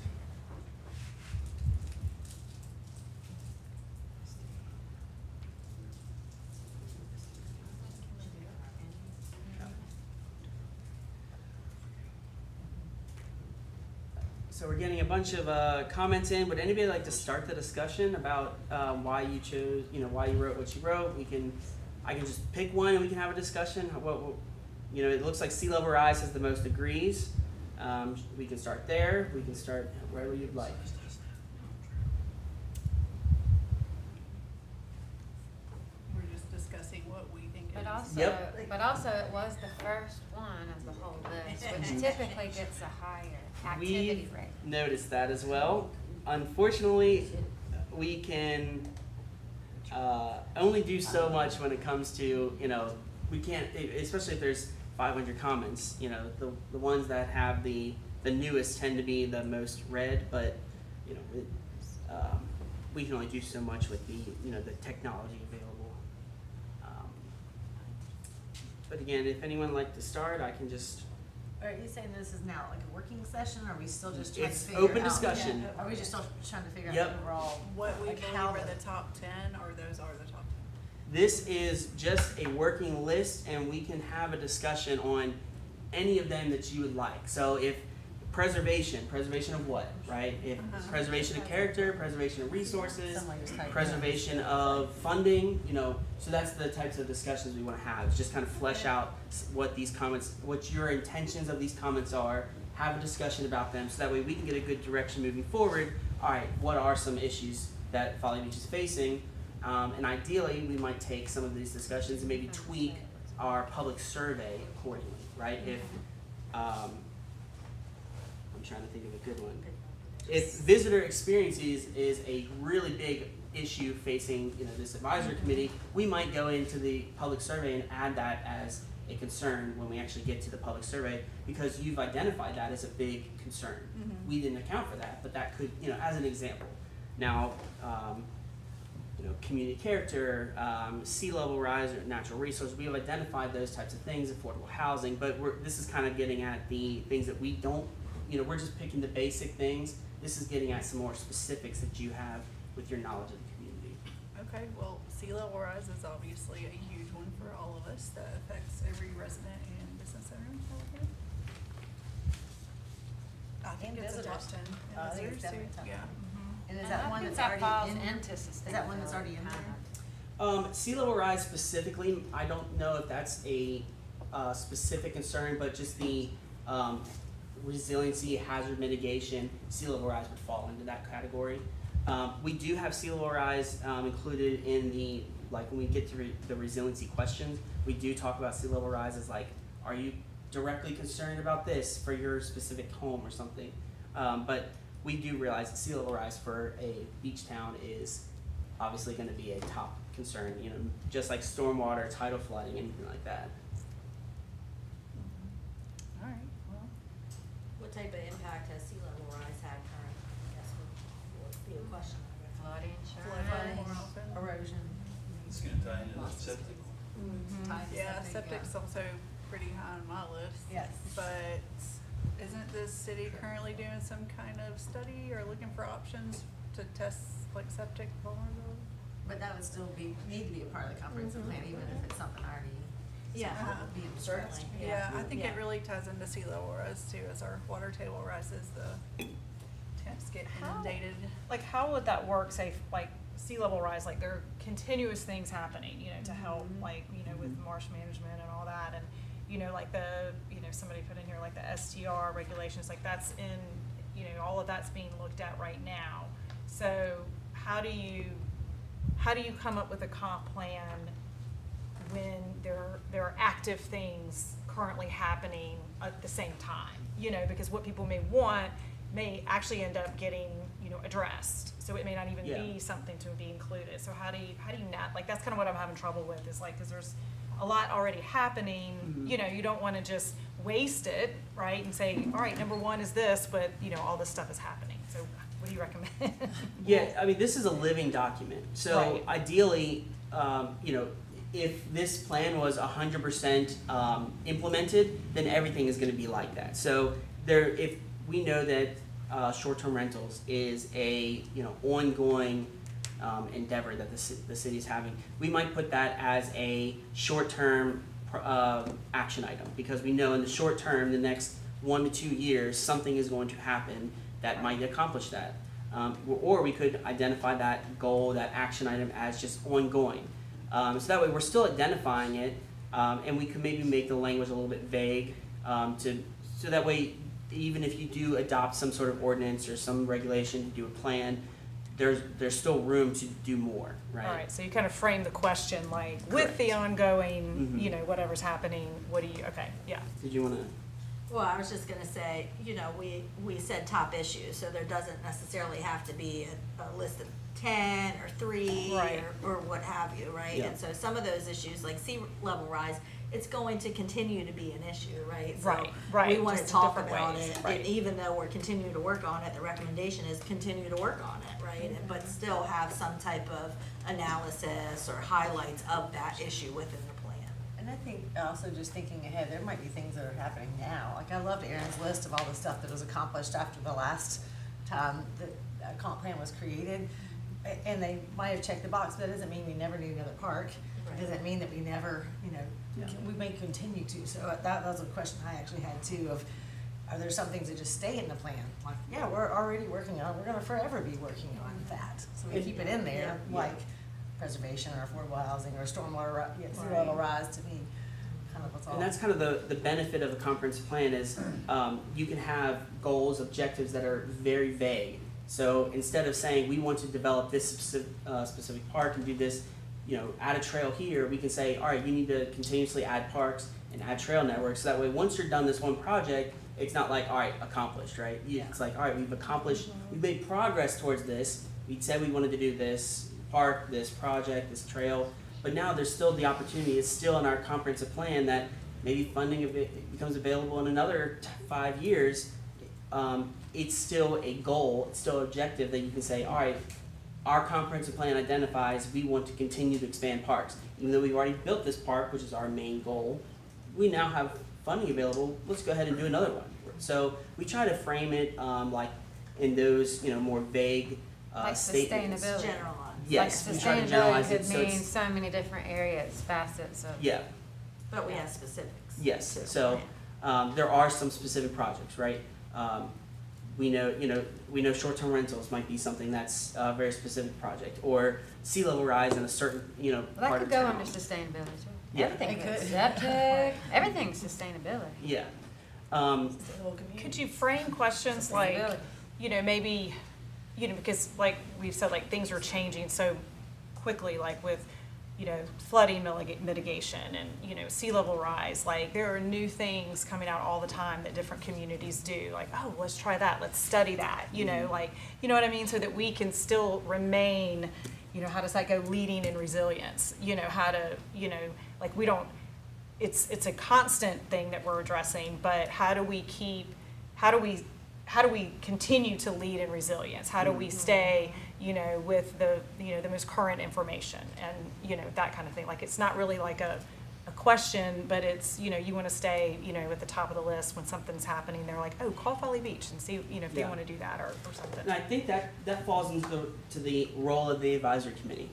Speaker 1: So we're getting a bunch of comments in. Would anybody like to start the discussion about why you chose, why you wrote what you wrote? I can just pick one and we can have a discussion. It looks like sea level rise has the most agrees. We can start there. We can start wherever you'd like.
Speaker 10: We're just discussing what we think is.
Speaker 3: But also,
Speaker 1: Yep.
Speaker 3: but also it was the first one of the whole list, which typically gets a higher activity
Speaker 1: We've
Speaker 3: rate.
Speaker 1: noticed that as well. Unfortunately, we can only do so much when it comes to, we can't, especially if there's 500 comments, the ones that have the newest tend to be the most read, but, we can only do so much with the technology available. But again, if anyone would like to start, I can just,
Speaker 6: Are you saying this is now like a working session, or are we still just trying to
Speaker 1: It's
Speaker 6: figure out?
Speaker 1: open discussion.
Speaker 6: Are we just still trying to figure out
Speaker 1: Yep.
Speaker 6: overall?
Speaker 10: What we
Speaker 6: like
Speaker 10: believe
Speaker 6: how
Speaker 10: are
Speaker 6: the-
Speaker 10: the top 10, or those are the top 10?
Speaker 1: this is just a working list and we can have a discussion on any of them that you would like. So if preservation of what, right? If preservation of character, preservation of resources,
Speaker 6: Somebody just typed
Speaker 1: preservation of funding, so that's the types of discussions we want to have. Just kind of flesh out what these comments, what your intentions of these comments are, have a discussion about them, so that way we can get a good direction moving forward. All right, what are some issues that Folly Beach is facing? And ideally, we might take some of these discussions and maybe tweak our public survey accordingly, right? If, I'm trying to think of a good one. If visitor experiences is a really big issue facing, this advisory committee, we might go into the public survey and add that as a concern when we actually get to the public survey, because you've identified that as a big concern. We didn't account for that, but that could, as an example. Now, community character, sea level rise, or natural resources, we have identified those types of things, affordable housing, but this is kind of getting at the things that we don't, we're just picking the basic things. This is getting at some more specifics that you have with your knowledge of the community.
Speaker 10: Okay, well, sea level rise is obviously a huge one for all of us that affects every resident and business owner out here. I think
Speaker 6: And
Speaker 10: it's a top
Speaker 6: visitors.
Speaker 10: 10.
Speaker 6: I
Speaker 10: And
Speaker 6: think it's
Speaker 10: visitors,
Speaker 6: definitely top
Speaker 10: too.
Speaker 6: 10.
Speaker 10: Yeah.
Speaker 6: And is
Speaker 3: And
Speaker 6: that
Speaker 3: I
Speaker 6: one
Speaker 3: think
Speaker 6: that's
Speaker 3: that falls
Speaker 6: already in?
Speaker 3: into
Speaker 6: Is that one that's already in
Speaker 3: sustainability,
Speaker 6: there?
Speaker 1: Sea level rise specifically, I don't know if that's a specific concern, but just the resiliency, hazard mitigation, sea level rise would fall into that category. We do have sea level rise included in the, like when we get to the resiliency questions, we do talk about sea level rise as like, are you directly concerned about this for your specific home or something? But we do realize that sea level rise for a beach town is obviously going to be a top concern, just like stormwater, tidal flooding, anything like that.
Speaker 10: All right, well,
Speaker 2: What type of impact has sea level rise had currently? I guess would be a question.
Speaker 3: flooding
Speaker 10: flooding more
Speaker 3: insurance.
Speaker 10: often.
Speaker 6: Erosion.
Speaker 9: It's gonna tie into the septic.
Speaker 6: Tied to
Speaker 10: Yeah,
Speaker 6: septic,
Speaker 10: septic's also pretty high on my list.
Speaker 6: Yes.
Speaker 10: But isn't the city currently doing some kind of study or looking for options to test like septic vulnerability?
Speaker 6: But that would still need to be a part of the comprehensive plan, even if it's something already.
Speaker 2: Yeah.
Speaker 6: something that would be addressed.
Speaker 2: Certainly.
Speaker 10: Yeah, I think
Speaker 2: Yeah.
Speaker 10: it really ties into sea level rise too, as our water table rises, the tanks get
Speaker 7: How-
Speaker 10: inundated.
Speaker 7: Like, how would that work, say, like, sea level rise, like, there are continuous things happening, to help, like, with marsh management and all that, and, like the, somebody put in here, like, the STR regulations, like, that's in, all of that's being looked at right now. So, how do you come up with a comp plan when there are active things currently happening at the same time? Because what people may want may actually end up getting, addressed. So it may not even
Speaker 1: Yeah.
Speaker 7: be something to be included. So how do you not, like, that's kind of what I'm having trouble with, is like, because there's a lot already happening,
Speaker 1: Mhm.
Speaker 7: You don't want to just waste it, right? And say, all right, number one is this, but, all this stuff is happening. So what do you recommend?
Speaker 1: Yeah, I mean, this is a living document. So
Speaker 7: Right.
Speaker 1: ideally, if this plan was 100% implemented, then everything is going to be like that. So if we know that short-term rentals is a ongoing endeavor that the city is having, we might put that as a short-term action item, because we know in the short term, the next 1 to 2 years, something is going to happen that might accomplish that. Or we could identify that goal, that action item, as just ongoing. So that way we're still identifying it, and we could maybe make the language a little bit vague, so that way even if you do adopt some sort of ordinance or some regulation to do a plan, there's still room to do more, right?
Speaker 7: All right, so you kind of frame the question like, with the ongoing,
Speaker 1: Mhm.
Speaker 7: whatever's happening, what do you, okay, yeah.
Speaker 1: Did you want to?
Speaker 2: Well, I was just gonna say, we said top issues, so there doesn't necessarily have to be a list of 10 or 3
Speaker 7: Right.
Speaker 2: or what have you, right?
Speaker 1: Yeah.
Speaker 2: And so some of those issues, like sea level rise, it's going to continue to be an issue, right? So
Speaker 7: Right,
Speaker 2: we wanna
Speaker 7: just in
Speaker 2: talk
Speaker 7: different
Speaker 2: about
Speaker 7: ways,
Speaker 2: it,
Speaker 7: right.
Speaker 2: and even though we're continuing to work on it, the recommendation is continue to work on it, right? But still have some type of analysis or highlights of that issue within the plan.
Speaker 6: And I think also just thinking ahead, there might be things that are happening now. Like I loved Aaron's list of all the stuff that was accomplished after the last time the comp plan was created. And they might have checked the box, but that doesn't mean we never need another park.
Speaker 2: Right.
Speaker 6: It doesn't mean that we never,
Speaker 1: Yeah.
Speaker 6: we may continue to. So that was a question I actually had too of, are there some things that just stay in the plan? Like, yeah, we're already working on, we're gonna forever be working on that. So we keep it in there,
Speaker 1: Yeah.
Speaker 6: like preservation or affordable housing or stormwater, sea level rise to me, kind of what's all.
Speaker 1: And that's kind of the benefit of a comprehensive plan is you can have goals, objectives that are very vague. So instead of saying we want to develop this specific park and do this, add a trail here, we can say, all right, you need to continuously add parks and add trail networks. So that way, once you're done this one project, it's not like, all right, accomplished, right? It's like, all right, we've accomplished, we've made progress towards this. We said we wanted to do this park, this project, this trail, but now there's still the opportunity, it's still in our comprehensive plan that maybe funding becomes available in another 5 years. It's still a goal, it's still an objective that you can say, all right, our comprehensive plan identifies we want to continue to expand parks. Even though we've already built this park, which is our main goal, we now have funding available, let's go ahead and do another one. So we try to frame it like in those, more vague
Speaker 3: Like
Speaker 1: statements.
Speaker 3: sustainability.
Speaker 2: Generalized.
Speaker 1: Yes,
Speaker 3: Like
Speaker 1: we try to generalize
Speaker 3: sustainability
Speaker 1: it
Speaker 3: could
Speaker 1: so
Speaker 3: mean
Speaker 1: it's,
Speaker 3: so many different areas, facets of.
Speaker 1: yeah,
Speaker 2: But we have specifics.
Speaker 1: yes,
Speaker 2: too.
Speaker 1: so, there are some specific projects, right? We know short-term rentals might be something that's a very specific project, or sea level rise in a certain,
Speaker 3: Well, that
Speaker 1: part
Speaker 3: could
Speaker 1: of
Speaker 3: go
Speaker 1: town.
Speaker 3: under sustainability too.
Speaker 1: Yeah.
Speaker 3: Everything
Speaker 6: It
Speaker 3: could.
Speaker 6: could.
Speaker 3: Septic, everything's sustainability.
Speaker 1: Yeah,
Speaker 7: Could you frame questions like,
Speaker 3: Sustainability.
Speaker 7: Maybe, because like we've said, like things are changing so quickly, like with, flooding mitigation and, sea level rise, like there are new things coming out all the time that different communities do, like, oh, let's try that, let's study that, like, you know what I mean? So that we can still remain, how does that go, leading in resilience, how to, like we don't, it's a constant thing that we're addressing, but how do we continue to lead in resilience? How do we stay, with the most current information and, that kind of thing? Like, it's not really like a question, but it's, you want to stay, at the top of the list when something's happening. They're like, oh, call Folly Beach and see, if they
Speaker 1: Yeah.
Speaker 7: want to do that or something.
Speaker 1: and I think that falls into the role of the advisory committee.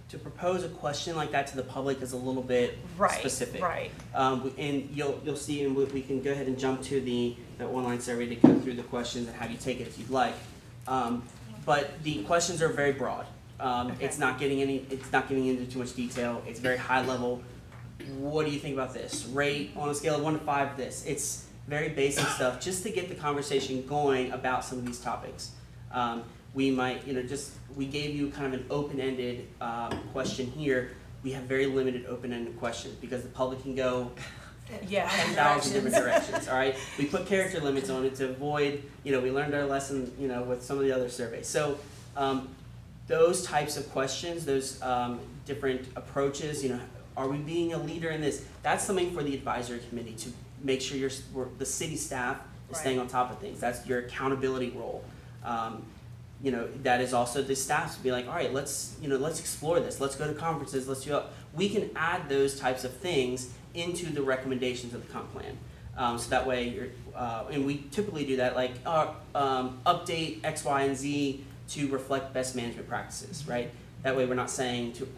Speaker 1: To propose a question like that to the public is a little bit
Speaker 7: Right,
Speaker 1: specific.
Speaker 7: right.
Speaker 1: And you'll see, and we can go ahead and jump to the online survey to go through the questions and have you take it if you'd like. But the questions are very broad. It's not getting into too much detail. It's very high level. What do you think about this? Rate on a scale of 1 to 5 this. It's very basic stuff just to get the conversation going about some of these topics. We might, we gave you kind of an open-ended question here. We have very limited open-ended questions because the public can go
Speaker 7: Yeah.
Speaker 1: 10,000 different directions, all right? We put character limits on it to avoid, we learned our lesson, with some of the other surveys. So those types of questions, those different approaches, are we being a leader in this? That's something for the advisory committee to make sure the city staff is staying on top of things. That's your accountability role. That is also the staff to be like, all right, let's explore this. Let's go to conferences. We can add those types of things into the recommendations of the comp plan. So that way and we typically do that, like update X, Y, and Z to reflect best management practices, right? That way we're not saying to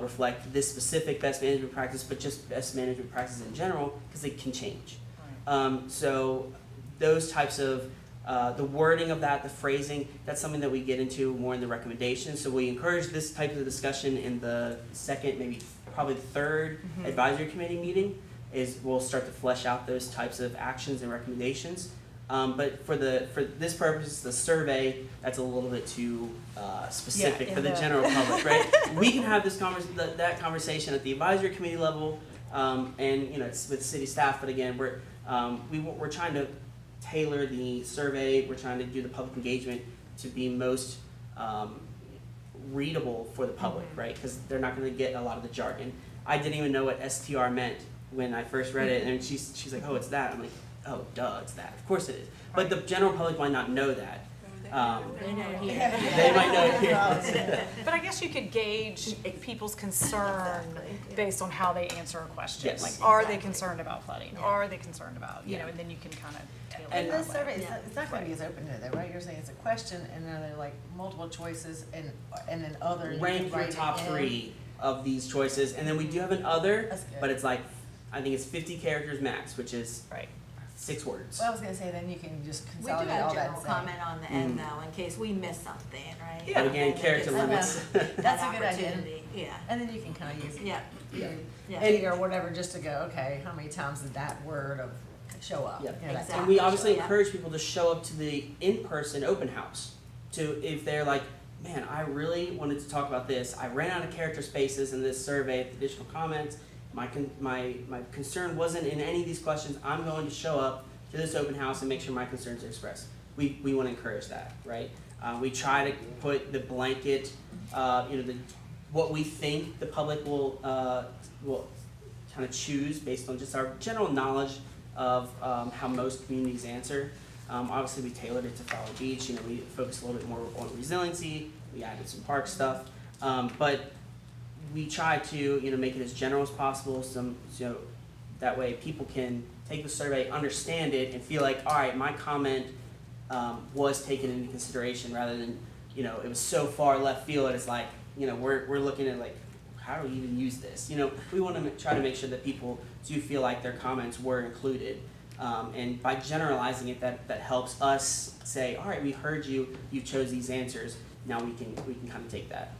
Speaker 1: reflect this specific best management practice, but just best management practices in general, because they can change. So those types of the wording of that, the phrasing, that's something that we get into more in the recommendations. So we encourage this type of discussion in the second, maybe probably the third advisory committee meeting, is we'll start to flesh out those types of actions and recommendations. But for this purpose, the survey, that's a little bit too specific for the general public, right? We can have that conversation at the advisory committee level, and it's with city staff. But again, we're trying to tailor the survey. We're trying to do the public engagement to be most readable for the public, right? Because they're not going to get a lot of the jargon. I didn't even know what STR meant when I first read it, and she's like, "Oh, it's that." I'm like, "Oh, duh, it's that. Of course it is." But the general public might not know that.
Speaker 2: They know here.
Speaker 1: They might know here.
Speaker 7: But I guess you could gauge people's concern based on how they answer a question.
Speaker 1: Yes.
Speaker 7: Like, are they concerned about flooding? Are they concerned about, and then you can kind of tailor it
Speaker 6: And
Speaker 7: that
Speaker 6: this
Speaker 7: way.
Speaker 6: survey, it's not gonna be as open to that, right? You're saying it's a question and then there are like multiple choices and then other. you can
Speaker 1: Rank your
Speaker 6: write it
Speaker 1: top
Speaker 6: in.
Speaker 1: 3 of these choices, and then we do have an other,
Speaker 6: That's good.
Speaker 1: but it's like, I think it's 50 characters max, which is
Speaker 7: Right.
Speaker 1: 6 words.
Speaker 6: Well, I was gonna say, then you can just
Speaker 2: We do
Speaker 6: consolidate
Speaker 2: have
Speaker 6: all that
Speaker 2: general
Speaker 6: and say.
Speaker 2: comment on the end though, in case we miss something, right?
Speaker 7: Yeah.
Speaker 1: But again,
Speaker 2: And it
Speaker 1: character
Speaker 2: gives
Speaker 1: limits.
Speaker 2: us
Speaker 6: That's
Speaker 2: that
Speaker 6: a good idea.
Speaker 2: opportunity. Yeah,
Speaker 6: And then you can kinda use
Speaker 2: yeah,
Speaker 1: Yeah.
Speaker 2: yeah.
Speaker 6: T or whatever, just to go, okay, how many times did that word show up?
Speaker 1: Yeah.
Speaker 6: You know, that
Speaker 2: Exactly.
Speaker 1: And we
Speaker 6: type of
Speaker 1: obviously
Speaker 2: Yeah.
Speaker 1: encourage people to show up to the in-person open house. If they're like, man, I really wanted to talk about this. I ran out of character spaces in this survey with additional comments. My concern wasn't in any of these questions. I'm going to show up to this open house and make sure my concerns are expressed. We want to encourage that, right? We try to put the blanket, what we think the public will kind of choose based on just our general knowledge of how most communities answer. Obviously, we tailored it to Folly Beach. We focused a little bit more on resiliency. We added some park stuff, but we try to make it as general as possible. That way people can take the survey, understand it, and feel like, all right, my comment was taken into consideration, rather than it was so far left field that it's like we're looking at like, how do we even use this? We want to try to make sure that people do feel like their comments were included. And by generalizing it, that helps us say, all right, we heard you, you chose these answers, now we can kind of take that.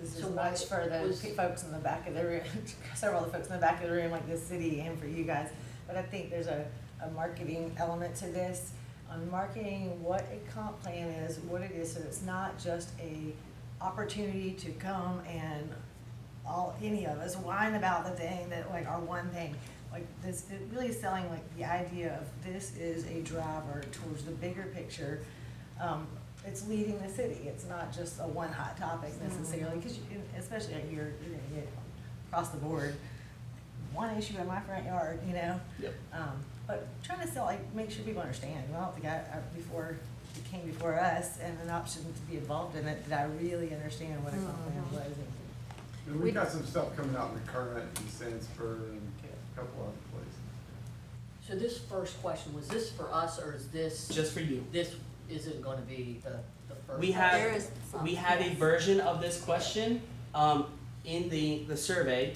Speaker 6: This is
Speaker 8: So
Speaker 6: as
Speaker 8: what
Speaker 6: much for the
Speaker 8: was-
Speaker 6: folks in the back of the room, several of the folks in the back of the room, like this city, and for you guys. But I think there's a marketing element to this, on marketing what a comp plan is, what it is, so it's not just a opportunity to come and any of us whine about the thing that, like, our one thing. Like this, it really is selling like the idea of this is a driver towards the bigger picture. It's leading the city. It's not just a one hot topic necessarily, because especially like you're across the board, one issue in my front yard,
Speaker 1: Yep.
Speaker 6: But trying to sell, like, make sure people understand. Well, the guy before he came before us and an option to be involved in it, did I really understand what a comp plan was?
Speaker 11: And we've got some stuff coming out in the Current and Sandsburg and a couple other places.
Speaker 8: So this first question, was this for us, or is this?
Speaker 1: Just for you.
Speaker 8: This isn't gonna be the first?
Speaker 1: We
Speaker 2: There
Speaker 1: have
Speaker 2: is some,
Speaker 1: we have a
Speaker 2: yes.
Speaker 1: version of this question in the survey,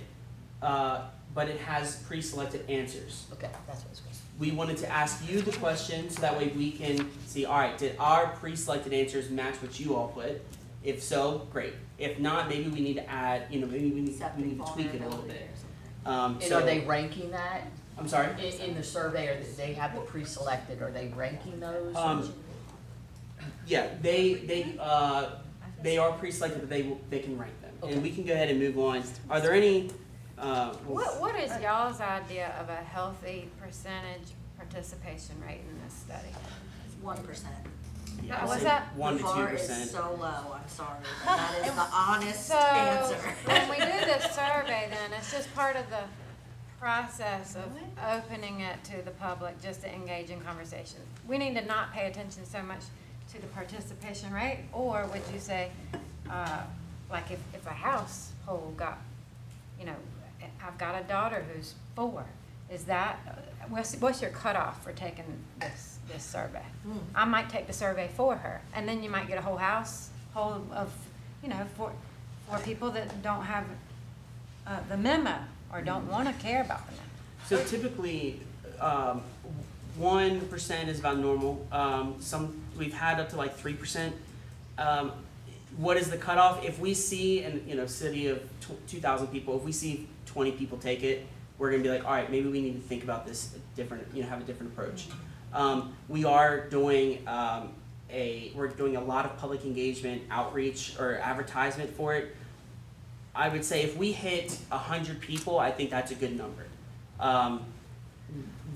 Speaker 1: but it has pre-selected answers.
Speaker 8: Okay, that's what it's going to
Speaker 1: We wanted to ask you the question so that way we can see, all right, did our pre-selected answers match what you all put? If so, great. If not, maybe we need to add, maybe we need to tweak it a little bit.
Speaker 8: And
Speaker 1: So
Speaker 8: are they ranking that
Speaker 1: I'm sorry.
Speaker 8: in the survey, or they have the pre-selected, are they ranking those?
Speaker 1: Yeah, they are pre-selected, but they can rank them,
Speaker 8: Okay.
Speaker 1: and we can go ahead and move on. Are there any?
Speaker 3: What is y'all's idea of a healthy percentage participation rate in this study?
Speaker 2: 1%.
Speaker 1: Yeah,
Speaker 3: What's
Speaker 1: I'd say
Speaker 3: that?
Speaker 1: 1 to
Speaker 2: The bar is
Speaker 1: 2%.
Speaker 2: so low, I'm sorry, but that is the honest
Speaker 3: So,
Speaker 2: answer.
Speaker 3: when we do this survey, then, it's just part of the process of opening it to the public, just to engage in conversation. We need to not pay attention so much to the participation rate, or would you say, like if a household got, I've got a daughter who's 4, is that, what's your cutoff for taking this survey? I might take the survey for her, and then you might get a whole household of, 4 people that don't have the memo, or don't want to care about the memo.
Speaker 1: So typically, 1% is about normal. We've had up to like 3%. What is the cutoff? If we see in city of 2,000 people, if we see 20 people take it, we're gonna be like, all right, maybe we need to think about this different. Have a different approach. We are doing we're doing a lot of public engagement, outreach, or advertisement for it. I would say if we hit 100 people, I think that's a good number.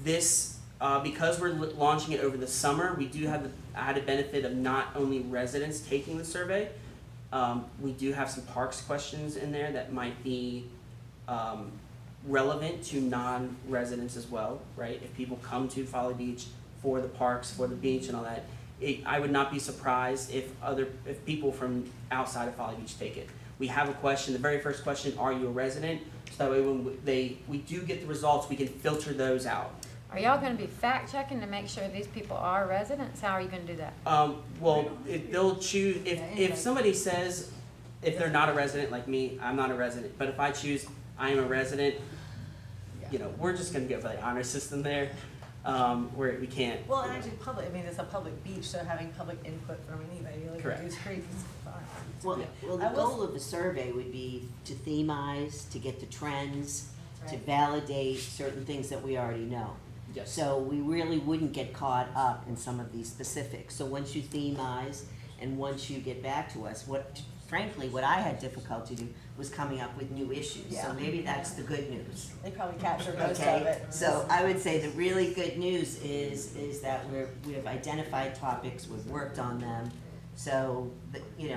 Speaker 1: Because we're launching it over the summer, we do have the added benefit of not only residents taking the survey. We do have some parks questions in there that might be relevant to non-residents as well, right? If people come to Folly Beach for the parks, for the beach and all that, I would not be surprised if people from outside of Folly Beach take it. We have a question, the very first question, are you a resident? So that way when we do get the results, we can filter those out.
Speaker 3: Are y'all gonna be fact checking to make sure these people are residents? How are you gonna do that?
Speaker 1: They'll choose, if somebody says, if they're not a resident, like me, I'm not a resident, but if I choose, I am a resident, we're just gonna go for the honor system there, where we can't.
Speaker 6: Well, and actually it's a public beach, so having public input from anybody, like,
Speaker 1: Correct.
Speaker 6: is great. It's fine.
Speaker 5: Well,
Speaker 1: Yeah.
Speaker 5: well, the goal of the survey would be to themize, to get the trends, to validate certain things that we already know.
Speaker 1: Yes.
Speaker 5: So we really wouldn't get caught up in some of these specifics. So once you themize and once you get back to us, frankly, what I had difficulty do was coming up with new issues. So
Speaker 6: Yeah.
Speaker 5: maybe that's the good news.
Speaker 6: They probably capture most of
Speaker 5: Okay,
Speaker 6: it.
Speaker 5: so I would say the really good news is that we have identified topics, we've worked on them. So,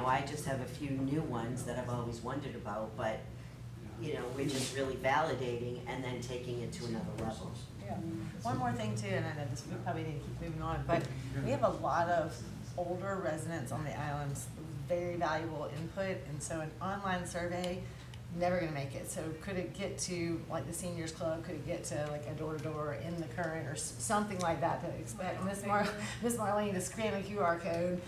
Speaker 5: I just have a few new ones that I've always wondered about, but we're just really validating and then taking it to another level.
Speaker 6: Yeah. One more thing too, and I know this, we probably need to keep moving on, but we have a lot of older residents on the islands, very valuable input, and so an online survey, never gonna make it. So could it get to like the seniors club, could it get to like a door-to-door in the current or something like that to expect Miss Marlene to scan a QR code?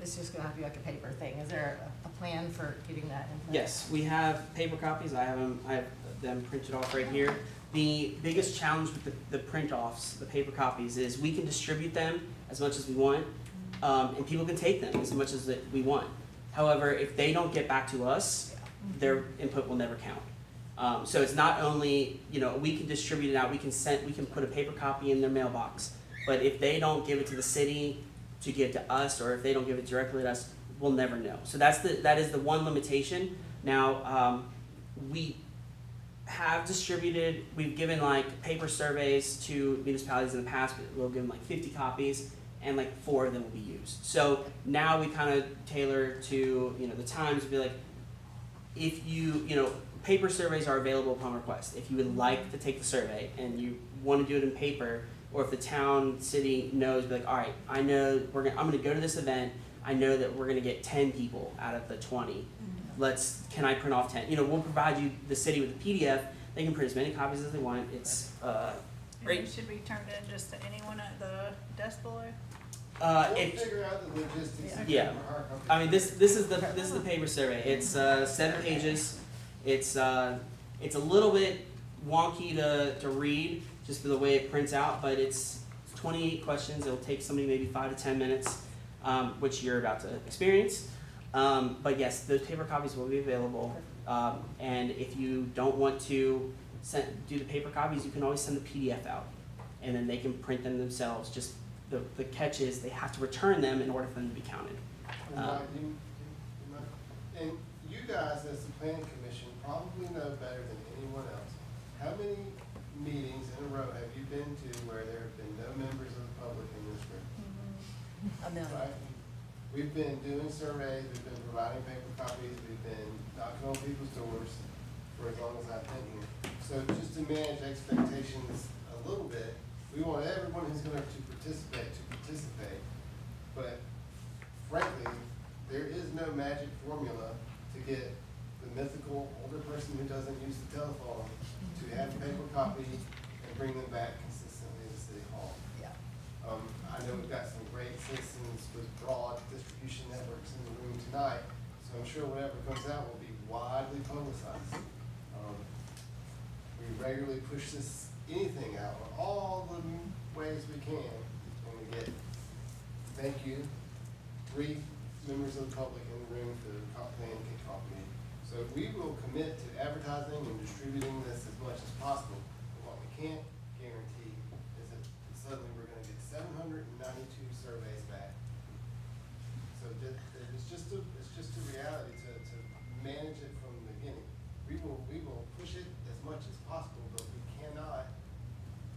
Speaker 6: It's just gonna have to be like a paper thing. Is there a plan for getting that in place?
Speaker 1: Yes, we have paper copies. I have them printed off right here. The biggest challenge with the print offs, the paper copies, is we can distribute them as much as we want, and people can take them as much as that we want. However, if they don't get back to us, their input will never count. So it's not only, we can distribute it out, we can put a paper copy in their mailbox, but if they don't give it to the city to give to us, or if they don't give it directly to us, we'll never know. So that is the one limitation. Now, we have distributed, we've given like paper surveys to municipalities in the past, but we'll give them like 50 copies, and like 4 of them will be used. So now we kind of tailor to, the times to be like, if paper surveys are available upon request. If you would like to take the survey and you want to do it in paper, or if the town, city knows, be like, all right, I know I'm gonna go to this event, I know that we're gonna get 10 people out of the 20. Can I print off 10? We'll provide the city with a PDF. They can print as many copies as they want. It's
Speaker 10: And
Speaker 1: great.
Speaker 10: it should be turned in just to anyone at the desk below?
Speaker 4: We'll figure out the logistics.
Speaker 1: Yeah.
Speaker 4: for our company.
Speaker 1: I mean, this is the paper survey. It's 7 pages. It's a little bit wonky to read just for the way it prints out, but it's 28 questions. It'll take somebody maybe 5 to 10 minutes, which you're about to experience. But yes, those paper copies will be available. And if you don't want to do the paper copies, you can always send the PDF out, and then they can print them themselves. Just the catch is they have to return them in order for them to be counted.
Speaker 4: And you guys, as the planning commission, probably know better than anyone else, how many meetings in a row have you been to where there have been no members of the public in this room?
Speaker 6: A million.
Speaker 4: Right? We've been doing surveys, we've been providing paper copies, we've been knocking on people's doors for as long as I've been here. So just to manage expectations a little bit, we want everyone who's going to participate. But frankly, there is no magic formula to get the mythical older person who doesn't use the telephone to have a paper copy and bring them back consistently to City Hall.
Speaker 6: Yeah.
Speaker 4: I know we've got some great citizens with broad distribution networks in the room tonight, so I'm sure whatever comes out will be widely publicized. We regularly push anything out in all the ways we can, and we get, thank you, 3 members of the public in the room for the comp plan kickoff meeting. So we will commit to advertising and distributing this as much as possible, but what we can't guarantee is that suddenly we're gonna get 792 surveys back. So it's just a reality to manage it from the beginning. We will push it as much as possible, but we cannot,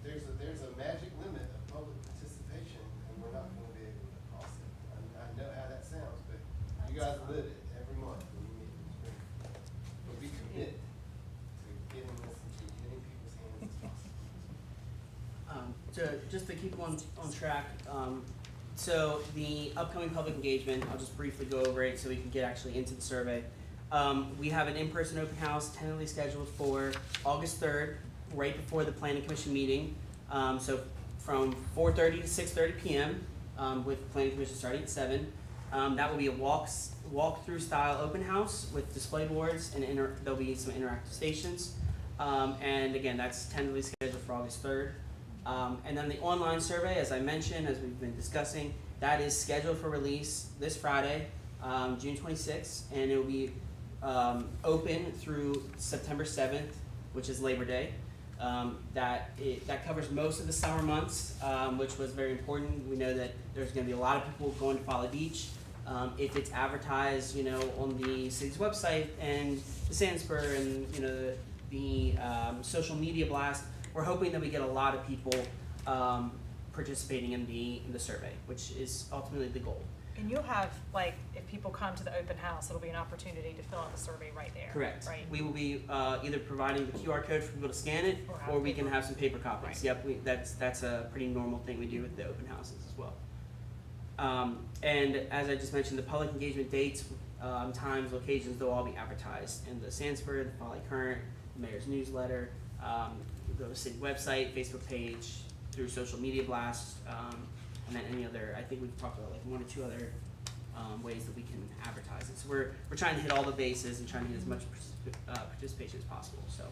Speaker 4: there's a magic limit of public participation, and we're not gonna be able to cross it. I know how that sounds, but you guys live it every month when you meet in the spring. But we commit to getting this into as many people's hands as possible.
Speaker 1: Just to keep on track, so the upcoming public engagement, I'll just briefly go over it so we can get actually into the survey. We have an in-person open house tentatively scheduled for August 3rd, right before the planning commission meeting. So from 4:30 to 6:30 p.m. With the planning commission starting at 7. That will be a walk-through style open house with display boards, and there'll be some interactive stations. And again, that's tentatively scheduled for August 3rd. And then the online survey, as I mentioned, as we've been discussing, that is scheduled for release this Friday, June 26th, and it will be open through September 7th, which is Labor Day. That covers most of the summer months, which was very important. We know that there's going to be a lot of people going to Folly Beach. If it's advertised, on the city's website and the Sandspur and the social media blast, we're hoping that we get a lot of people participating in the survey, which is ultimately the goal.
Speaker 7: And you'll have, like, if people come to the open house, it'll be an opportunity to fill out the survey right there.
Speaker 1: Correct.
Speaker 7: Right?
Speaker 1: We will be either providing the QR code for people to scan it,
Speaker 7: Or have
Speaker 1: or we can
Speaker 7: paper.
Speaker 1: have some paper copies.
Speaker 7: Right.
Speaker 1: Yep, that's a pretty normal thing we do with the open houses as well. And as I just mentioned, the public engagement dates, times, locations, they'll all be advertised in the Sanford, the Folly Current, the mayor's newsletter, the city website, Facebook page, through social media blasts, and then any other, I think we've talked about like 1 or 2 other ways that we can advertise it. So we're trying to hit all the bases and trying to get as much participation as possible. So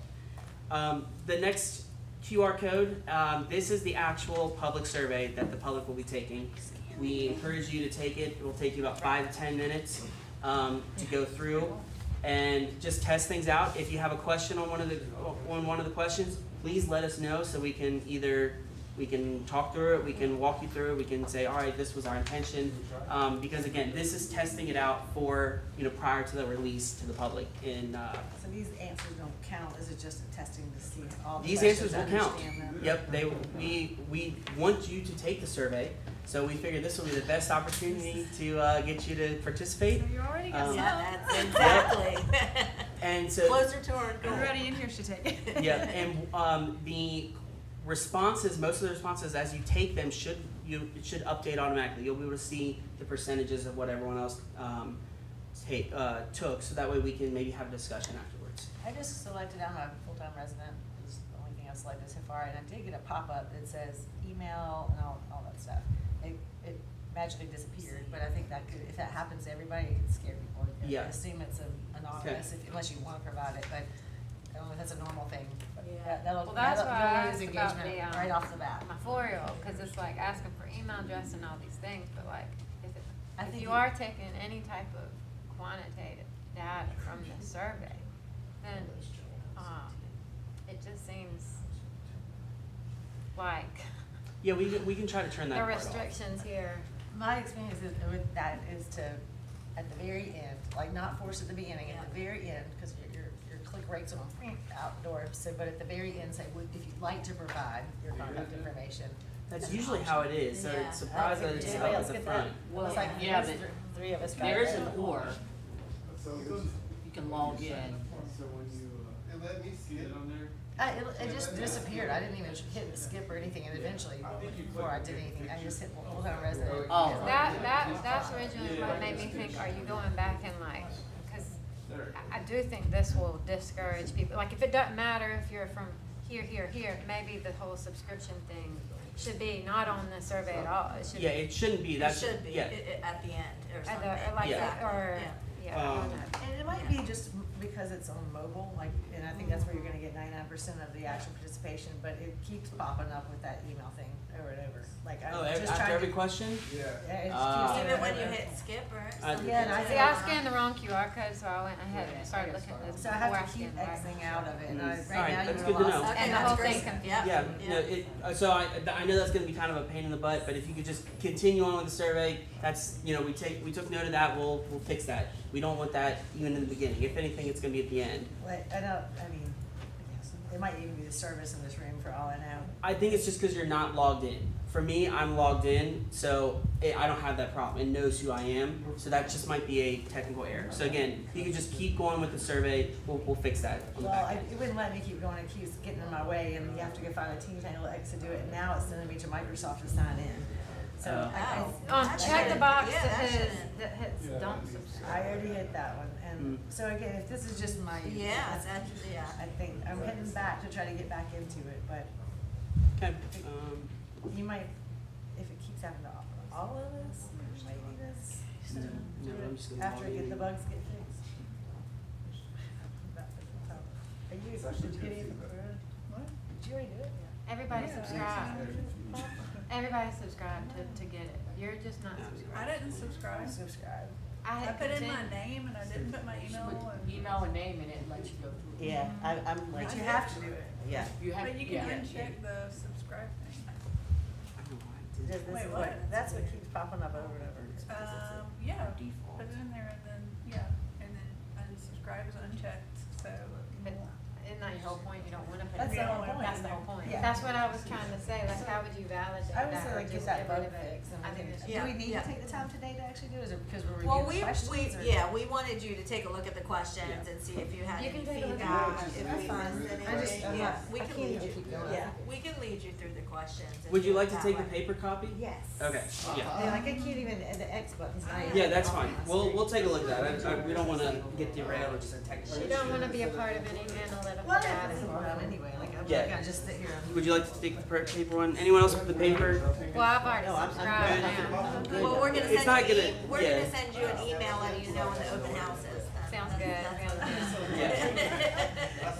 Speaker 1: the next QR code, this is the actual public survey that the public will be taking. We encourage you to take it. It will take you about 5 to 10 minutes to go through and just test things out. If you have a question on one of the questions, please let us know so we can talk through it, we can walk you through it, we can say, all right, this was our intention. Because again, this is testing it out for, prior to the release to the public.
Speaker 6: So these answers don't count, is it just a testing to see all the
Speaker 1: These
Speaker 6: questions,
Speaker 1: answers will count.
Speaker 6: understand them?
Speaker 1: Yep, we want you to take the survey, so we figured this will be the best opportunity to get you to participate.
Speaker 7: You already got
Speaker 2: Yeah,
Speaker 7: some.
Speaker 2: that's exactly.
Speaker 1: And so,
Speaker 2: Closer to our goal.
Speaker 7: Everybody in here should take it.
Speaker 1: yeah, and the responses, most of the responses as you take them it should update automatically. You'll be able to see the percentages of what everyone else took, so that way we can maybe have a discussion afterwards.
Speaker 6: I just selected, I'm a full-time resident, this is the only thing I've selected so far, and I did get a pop-up that says email and all that stuff. It magically disappeared, but I think that could, if that happens to everybody, it could scare people.
Speaker 1: Yeah.
Speaker 6: I assume it's anonymous, unless you wanna provide it, but I don't know if that's a normal thing. But
Speaker 2: Yeah.
Speaker 6: that'll
Speaker 3: Well, that's
Speaker 6: you'll
Speaker 3: why I
Speaker 6: lose
Speaker 3: asked about
Speaker 6: engagement
Speaker 3: the,
Speaker 6: right off the bat.
Speaker 3: my 4-year-old, because it's like asking for email address and all these things, but like,
Speaker 6: I
Speaker 3: if
Speaker 6: think
Speaker 3: you
Speaker 6: you-
Speaker 3: are taking any type of quantitative data from the survey, then, it just seems like
Speaker 1: Yeah, we can try to turn that
Speaker 3: the
Speaker 1: part off.
Speaker 3: restrictions here.
Speaker 6: My experience with that is to, at the very end, like not force at the beginning, at the very end, because your click rates on outdoor, so, but at the very end, say, if you'd like to provide your contact information.
Speaker 1: That's usually how it is, so
Speaker 2: Yeah.
Speaker 1: it's surprised that it's
Speaker 6: Did
Speaker 1: up
Speaker 6: anybody
Speaker 1: at
Speaker 6: else
Speaker 1: the
Speaker 6: get
Speaker 1: front.
Speaker 6: that?
Speaker 8: Well,
Speaker 6: It's like
Speaker 8: yeah,
Speaker 6: three-
Speaker 8: but
Speaker 6: three of us got
Speaker 8: There is
Speaker 6: it.
Speaker 8: an or,
Speaker 11: So
Speaker 8: you can log in.
Speaker 11: So when you,
Speaker 4: It let me skip.
Speaker 11: get on there,
Speaker 6: It just disappeared, I didn't even hit skip or anything, and eventually, before I did anything, I just hit full-time resident.
Speaker 8: Oh.
Speaker 3: That's originally what made me think, are you going back and like, because I do think this will discourage people, like if it doesn't matter if you're from here, maybe the whole subscription thing should be not on the survey at all, it should be.
Speaker 1: Yeah, it shouldn't be,
Speaker 2: It
Speaker 1: that's,
Speaker 2: should be,
Speaker 1: yeah.
Speaker 2: at the end or
Speaker 3: At
Speaker 2: something.
Speaker 3: the, like,
Speaker 1: Yeah.
Speaker 3: or,
Speaker 2: Yeah.
Speaker 3: yeah, I don't know.
Speaker 6: And it might be just because it's on mobile, like, and I think that's where you're gonna get 99% of the actual participation, but it keeps popping up with that email thing over and over, like,
Speaker 1: Oh,
Speaker 6: I'm just
Speaker 1: after
Speaker 6: trying
Speaker 1: every
Speaker 6: to.
Speaker 1: question?
Speaker 11: yeah.
Speaker 6: Yeah, it
Speaker 1: Ah.
Speaker 6: just keeps
Speaker 2: Even
Speaker 6: doing
Speaker 2: when
Speaker 6: it
Speaker 2: you
Speaker 6: over.
Speaker 2: hit skip or
Speaker 1: I-
Speaker 2: something.
Speaker 6: Yeah, and I
Speaker 3: See,
Speaker 6: think
Speaker 3: I scanned the wrong QR code, so I went ahead and started looking at this
Speaker 6: So I
Speaker 3: before I
Speaker 6: have to keep
Speaker 3: scanned right.
Speaker 6: Xing out of it, and
Speaker 1: Mm.
Speaker 6: right
Speaker 1: Alright,
Speaker 6: now
Speaker 1: that's
Speaker 6: you're
Speaker 1: good to
Speaker 6: lost.
Speaker 1: know.
Speaker 2: Okay,
Speaker 3: And the
Speaker 2: that's
Speaker 3: whole
Speaker 2: great.
Speaker 3: thing confused.
Speaker 1: Yeah, so I know that's gonna be kind of a pain in the butt, but if you could just continue on with the survey, that's, we took note of that, we'll fix that. We don't want that even in the beginning, if anything, it's gonna be at the end.
Speaker 6: But I mean, yes, it might even be the service in this room for all I know.
Speaker 1: I think it's just because you're not logged in. For me, I'm logged in, so I don't have that problem. It knows who I am, so that just might be a technical error. So again, you can just keep going with the survey. We'll fix that on the
Speaker 6: Well,
Speaker 1: back end.
Speaker 6: it wouldn't let me keep going, it keeps getting in my way, and you have to go find a Teams handle X to do it, and now it's sending me to Microsoft to sign in. So
Speaker 2: Wow.
Speaker 3: Check the
Speaker 2: shouldn't-
Speaker 3: box
Speaker 2: yeah,
Speaker 3: that
Speaker 2: that
Speaker 3: says,
Speaker 2: shouldn't.
Speaker 3: that hits
Speaker 11: Yeah.
Speaker 3: don't subscribe.
Speaker 6: I already hit that one, and
Speaker 1: Mm.
Speaker 6: so again, if this is just my.
Speaker 2: Yeah, that's, yeah.
Speaker 6: I think, I'm heading back to try to get back into it, but
Speaker 1: Okay.
Speaker 6: you might, if it keeps happening to all of us, maybe this.
Speaker 1: No, I'm just gonna
Speaker 6: After
Speaker 1: log in.
Speaker 6: the bugs get fixed. Are you, did you get any, did you already do it?
Speaker 3: Everybody subscribe. Everybody subscribe to get it. You're just not
Speaker 10: I
Speaker 3: subscribed.
Speaker 10: didn't subscribe.
Speaker 6: Subscribe.
Speaker 10: I
Speaker 3: had
Speaker 10: put in my
Speaker 3: continued-
Speaker 10: name and I didn't put my email and.
Speaker 8: Email and name and it lets you go through.
Speaker 5: Yeah, I'm like,
Speaker 6: But you have to do it.
Speaker 5: yeah.
Speaker 8: You have,
Speaker 10: But you
Speaker 8: yeah.
Speaker 10: can uncheck the subscribe thing.
Speaker 1: I don't know why I did
Speaker 6: This
Speaker 1: that.
Speaker 10: Wait,
Speaker 6: is
Speaker 10: what?
Speaker 6: that's what keeps popping up over and over.
Speaker 10: Yeah,
Speaker 1: Default.
Speaker 10: put it in there and then, yeah, and then unsubscribe is unchecked, so.
Speaker 3: But isn't that your whole point? You don't wanna put it
Speaker 6: That's the
Speaker 3: in.
Speaker 6: whole point.
Speaker 3: That's the whole point.
Speaker 6: Yeah.
Speaker 3: That's what I was trying to say, like, how would you validate that?
Speaker 6: I would say
Speaker 3: or
Speaker 6: like get
Speaker 3: just
Speaker 6: that
Speaker 3: rid
Speaker 6: bug
Speaker 3: of it?
Speaker 6: fixed and
Speaker 3: I
Speaker 6: we
Speaker 3: think
Speaker 6: can,
Speaker 3: it's-
Speaker 6: do
Speaker 2: Yeah,
Speaker 6: we need
Speaker 2: yeah.
Speaker 6: to take the time today to actually do it? Is it because we're
Speaker 2: Well,
Speaker 6: reviewing questions or?
Speaker 2: we wanted you to take a look at the questions and see if you had
Speaker 3: You
Speaker 2: any
Speaker 3: can take a look at
Speaker 2: feedback,
Speaker 4: the
Speaker 2: if
Speaker 4: questions.
Speaker 2: we
Speaker 6: That's
Speaker 2: missed
Speaker 6: fine. I just-
Speaker 2: anything,
Speaker 6: I'm
Speaker 2: yeah,
Speaker 6: not-
Speaker 2: we
Speaker 6: I
Speaker 2: can
Speaker 6: can't
Speaker 2: lead
Speaker 6: even
Speaker 2: you,
Speaker 6: keep going.
Speaker 2: yeah, we can lead you through the questions. and
Speaker 1: Would you
Speaker 2: do it
Speaker 1: like to
Speaker 2: that
Speaker 1: take the
Speaker 2: way.
Speaker 1: paper copy?
Speaker 2: Yes.
Speaker 1: Okay, yeah.
Speaker 6: Yeah, like I can't even, the X button's not even.
Speaker 1: Yeah, that's
Speaker 6: on
Speaker 1: fine.
Speaker 6: my
Speaker 1: We'll
Speaker 6: screen.
Speaker 1: take a look at that. We don't wanna get derailed or just a technical
Speaker 3: You don't wanna be a part of any analytical
Speaker 6: Well,
Speaker 3: data.
Speaker 6: that's a problem anyway, like I'm
Speaker 1: Yeah.
Speaker 6: not gonna just sit here and.
Speaker 1: Would you like to take the paper one? Anyone else with the paper?
Speaker 3: Well, I've already
Speaker 5: No, I'm
Speaker 3: subscribed
Speaker 5: good.
Speaker 3: now.
Speaker 2: Well, we're gonna
Speaker 1: It's
Speaker 2: send
Speaker 1: not
Speaker 2: you,
Speaker 1: gonna-
Speaker 2: we're
Speaker 1: yeah.
Speaker 2: gonna send you an email letting you know when the open house is.
Speaker 3: Sounds good.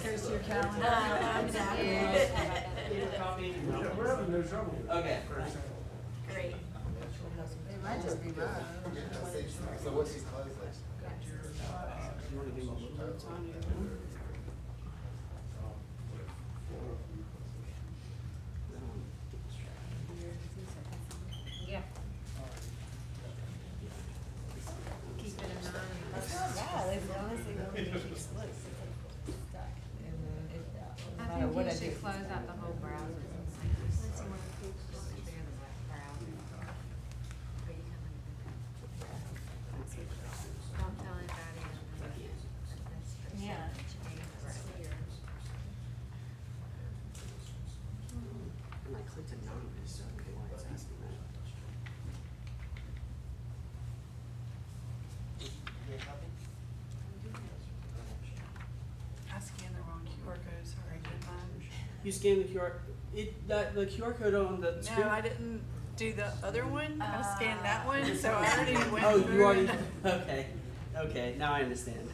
Speaker 6: Here's your calendar.
Speaker 2: Exactly.
Speaker 11: Yeah, we're having no trouble with it.
Speaker 1: Okay.
Speaker 2: Great.
Speaker 6: It might just be mine.
Speaker 4: So what's his close like?
Speaker 1: You wanna give me a little bit of time?
Speaker 3: Yeah. Keep it in mind.
Speaker 6: That's not bad, it's honestly really usually splits. It's stuck. And then it, no
Speaker 3: I
Speaker 6: matter
Speaker 3: think
Speaker 6: what
Speaker 3: you
Speaker 6: I do.
Speaker 3: should close out the whole browser. Don't tell anybody.
Speaker 2: Yeah.
Speaker 1: And I clicked anonymous, so I don't know why it's asking that.
Speaker 10: I scanned the wrong QR code, sorry, didn't I?
Speaker 1: You scan the QR, the QR code on the screen?
Speaker 10: No, I didn't do the other one, I scanned that one, so I already went
Speaker 1: Oh,
Speaker 10: through.
Speaker 1: you already, okay, now I understand.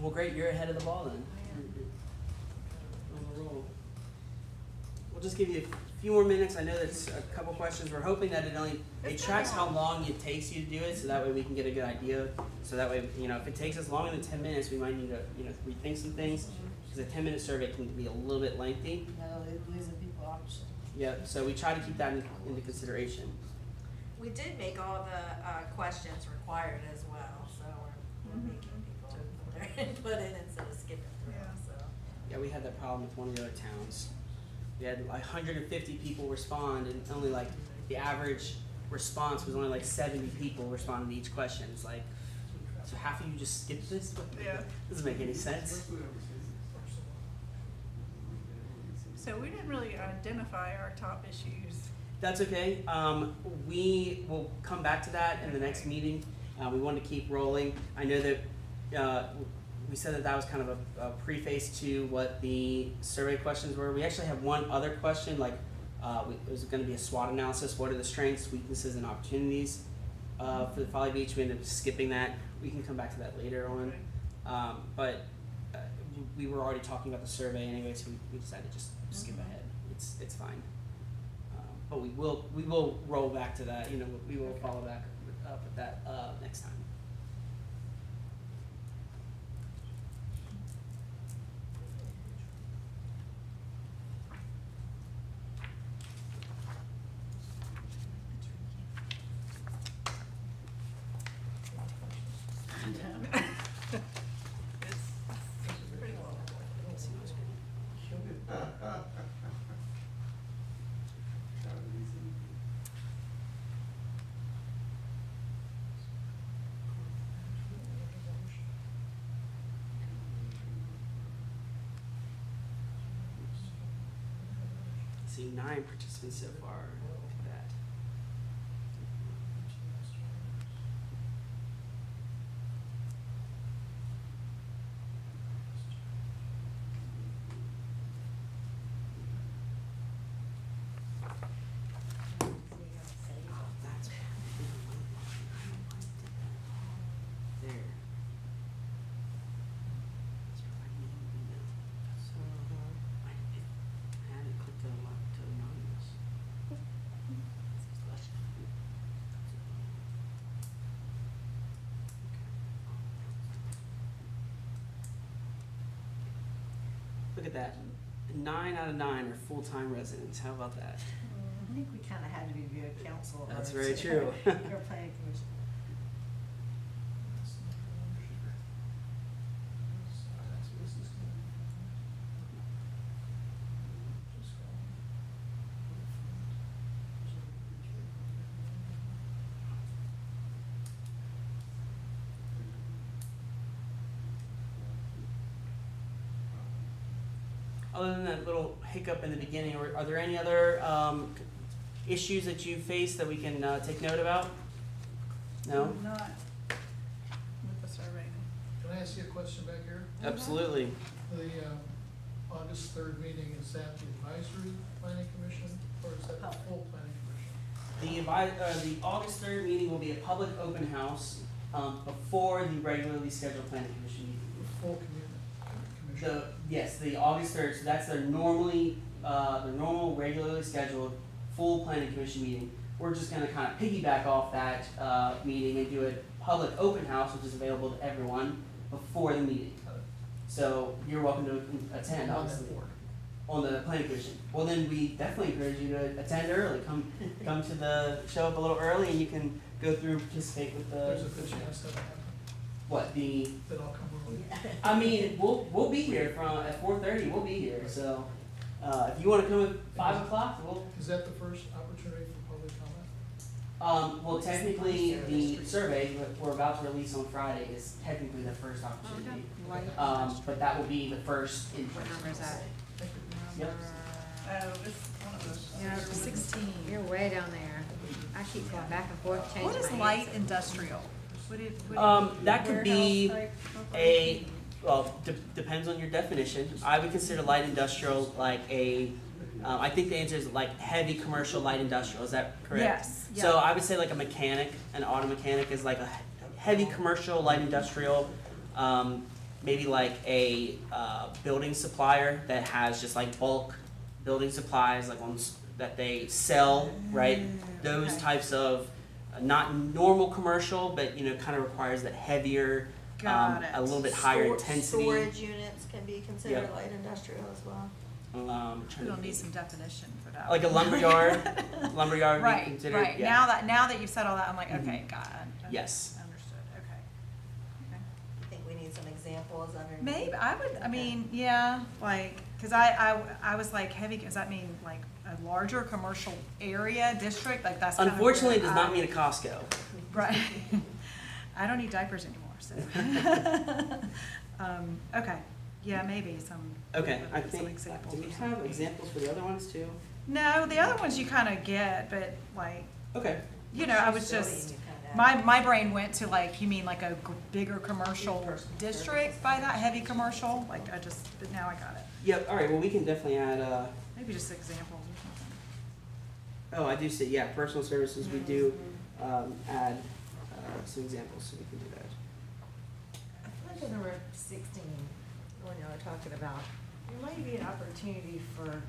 Speaker 1: Well, great, you're ahead of the ball then. On the roll. We'll just give you a few more minutes, I know that's a couple questions, we're hoping that it
Speaker 10: It's
Speaker 1: tracks
Speaker 10: not
Speaker 1: how
Speaker 10: long.
Speaker 1: long it takes you to do it, so that way we can get a good idea. So that way, if it takes us longer than 10 minutes, we might need to, rethink some things, because a 10-minute survey can be a little bit lengthy.
Speaker 6: No, they're losing people off.
Speaker 1: Yeah, so we try to keep that into consideration.
Speaker 2: We did make all the questions required as well, so we're making people put their input in instead of skipping through,
Speaker 10: Yeah.
Speaker 2: so.
Speaker 1: Yeah, we had that problem with one of the other towns. We had like 150 people respond, and only like the average response was only like 70 people responding to each question. It's like, so half of you just skipped this?
Speaker 10: Yeah.
Speaker 1: Doesn't make any sense.
Speaker 10: So we didn't really identify our top issues.
Speaker 1: That's okay. We will come back to that in the next meeting. We wanted to keep rolling. I know that we said that was kind of a preface to what the survey questions were. We actually have one other question, like it was going to be a SWOT analysis. What are the strengths, weaknesses, and opportunities for the Folly Beach? We ended up skipping that. We can come back to that later on. But we were already talking about the survey anyway, so we decided to just skip ahead. It's fine. But we will roll back to that. We will follow back up with that next time.
Speaker 10: It's pretty long.
Speaker 1: See 9 participants so far. Look at that. That's there. It's providing an email. So I had it clicked to anonymous. Look at that. 9 out of 9 are full-time residents. How about that?
Speaker 6: I think we kinda had to be via council. or
Speaker 1: That's very
Speaker 6: to-
Speaker 1: true.
Speaker 6: or planning commission.
Speaker 1: other than that little hiccup in the beginning, are there any other issues that you face that we can take note about? No?
Speaker 10: Not with the survey.
Speaker 12: Can I ask you a question back here?
Speaker 1: Absolutely.
Speaker 12: The August 3rd meeting, is that the advisory planning commission or is that the full planning commission?
Speaker 1: The August 3rd meeting will be a public open house before the regularly scheduled planning commission meeting.
Speaker 12: The full commission?
Speaker 1: Yes, the August 3rd, so that's their normal regularly scheduled full planning commission meeting. We're just gonna kind of piggyback off that meeting and do a public open house, which is available to everyone before the meeting. So you're welcome to attend,
Speaker 12: On that
Speaker 1: obviously,
Speaker 12: board.
Speaker 1: on the planning commission. Well, then we definitely encourage you to attend early. Come to show up a little early, and you can go through, participate with
Speaker 12: There's a
Speaker 1: the
Speaker 12: good chance that
Speaker 1: what.
Speaker 12: I'll come early.
Speaker 1: I mean, we'll be here at 4:30. We'll be here. So if you want to come at 5 o'clock, we'll.
Speaker 12: Is that the first opportunity for public comment?
Speaker 1: Well, technically, the survey that we're about to release on Friday is technically the first opportunity. But that will be the first in
Speaker 3: What
Speaker 1: person.
Speaker 3: number is that?
Speaker 1: Yep.
Speaker 10: Oh, it's one of those.
Speaker 3: Yeah, 16. You're way down there. I keep going back and forth, changing
Speaker 10: What is
Speaker 3: my
Speaker 10: light
Speaker 3: answer.
Speaker 10: industrial?
Speaker 1: That could be depends on your definition. I would consider light industrial like I think the answer is like heavy commercial light industrial. Is that correct?
Speaker 10: Yes,
Speaker 1: So
Speaker 10: yeah.
Speaker 1: I would say like a mechanic, an auto mechanic is like a heavy commercial light industrial. Maybe like a building supplier that has just like bulk building supplies, like that they sell, right? Those
Speaker 10: okay.
Speaker 1: types of not normal commercial, but kind of requires that heavier,
Speaker 10: Got
Speaker 1: a
Speaker 10: it.
Speaker 1: little bit higher intensity.
Speaker 2: Storage units can be considered
Speaker 1: Yep.
Speaker 2: light industrial as well.
Speaker 1: Trying
Speaker 10: We
Speaker 1: to
Speaker 10: don't need
Speaker 1: think.
Speaker 10: some definition for that.
Speaker 1: Like a
Speaker 10: one.
Speaker 1: lumberyard. Lumberyard would be
Speaker 10: Right,
Speaker 1: considered.
Speaker 10: right.
Speaker 1: Yeah.
Speaker 10: Now that you've said all that, I'm like,
Speaker 1: Mhm.
Speaker 10: okay, got it.
Speaker 1: Yes.
Speaker 10: Understood, okay.
Speaker 2: I think we need some examples underneath.
Speaker 10: Maybe, I mean, yeah, like, cause I was like, heavy, does that mean like a larger commercial area, district, like that's kind of
Speaker 1: Unfortunately, it
Speaker 10: where
Speaker 1: does not
Speaker 10: I-
Speaker 1: mean a Costco.
Speaker 10: Right. I don't need diapers anymore, so. Okay, yeah, maybe some.
Speaker 1: Okay, I
Speaker 10: some
Speaker 1: think.
Speaker 10: examples
Speaker 1: Do we
Speaker 10: or
Speaker 1: have
Speaker 10: something.
Speaker 1: examples for the other ones too?
Speaker 10: No, the other ones you kinda get, but like,
Speaker 1: Okay.
Speaker 10: I was
Speaker 2: Silly,
Speaker 10: just,
Speaker 2: you kinda-
Speaker 10: my brain went to like, you mean like a bigger commercial district by that, heavy commercial? Like, but now I got it.
Speaker 1: Yep. All right. Well, we can definitely add.
Speaker 10: Maybe just examples or something.
Speaker 1: Oh, I do see. Yeah, personal services. We do add some examples, so we can do that.
Speaker 6: I feel like in number 16, when y'all are talking about, there might be an opportunity for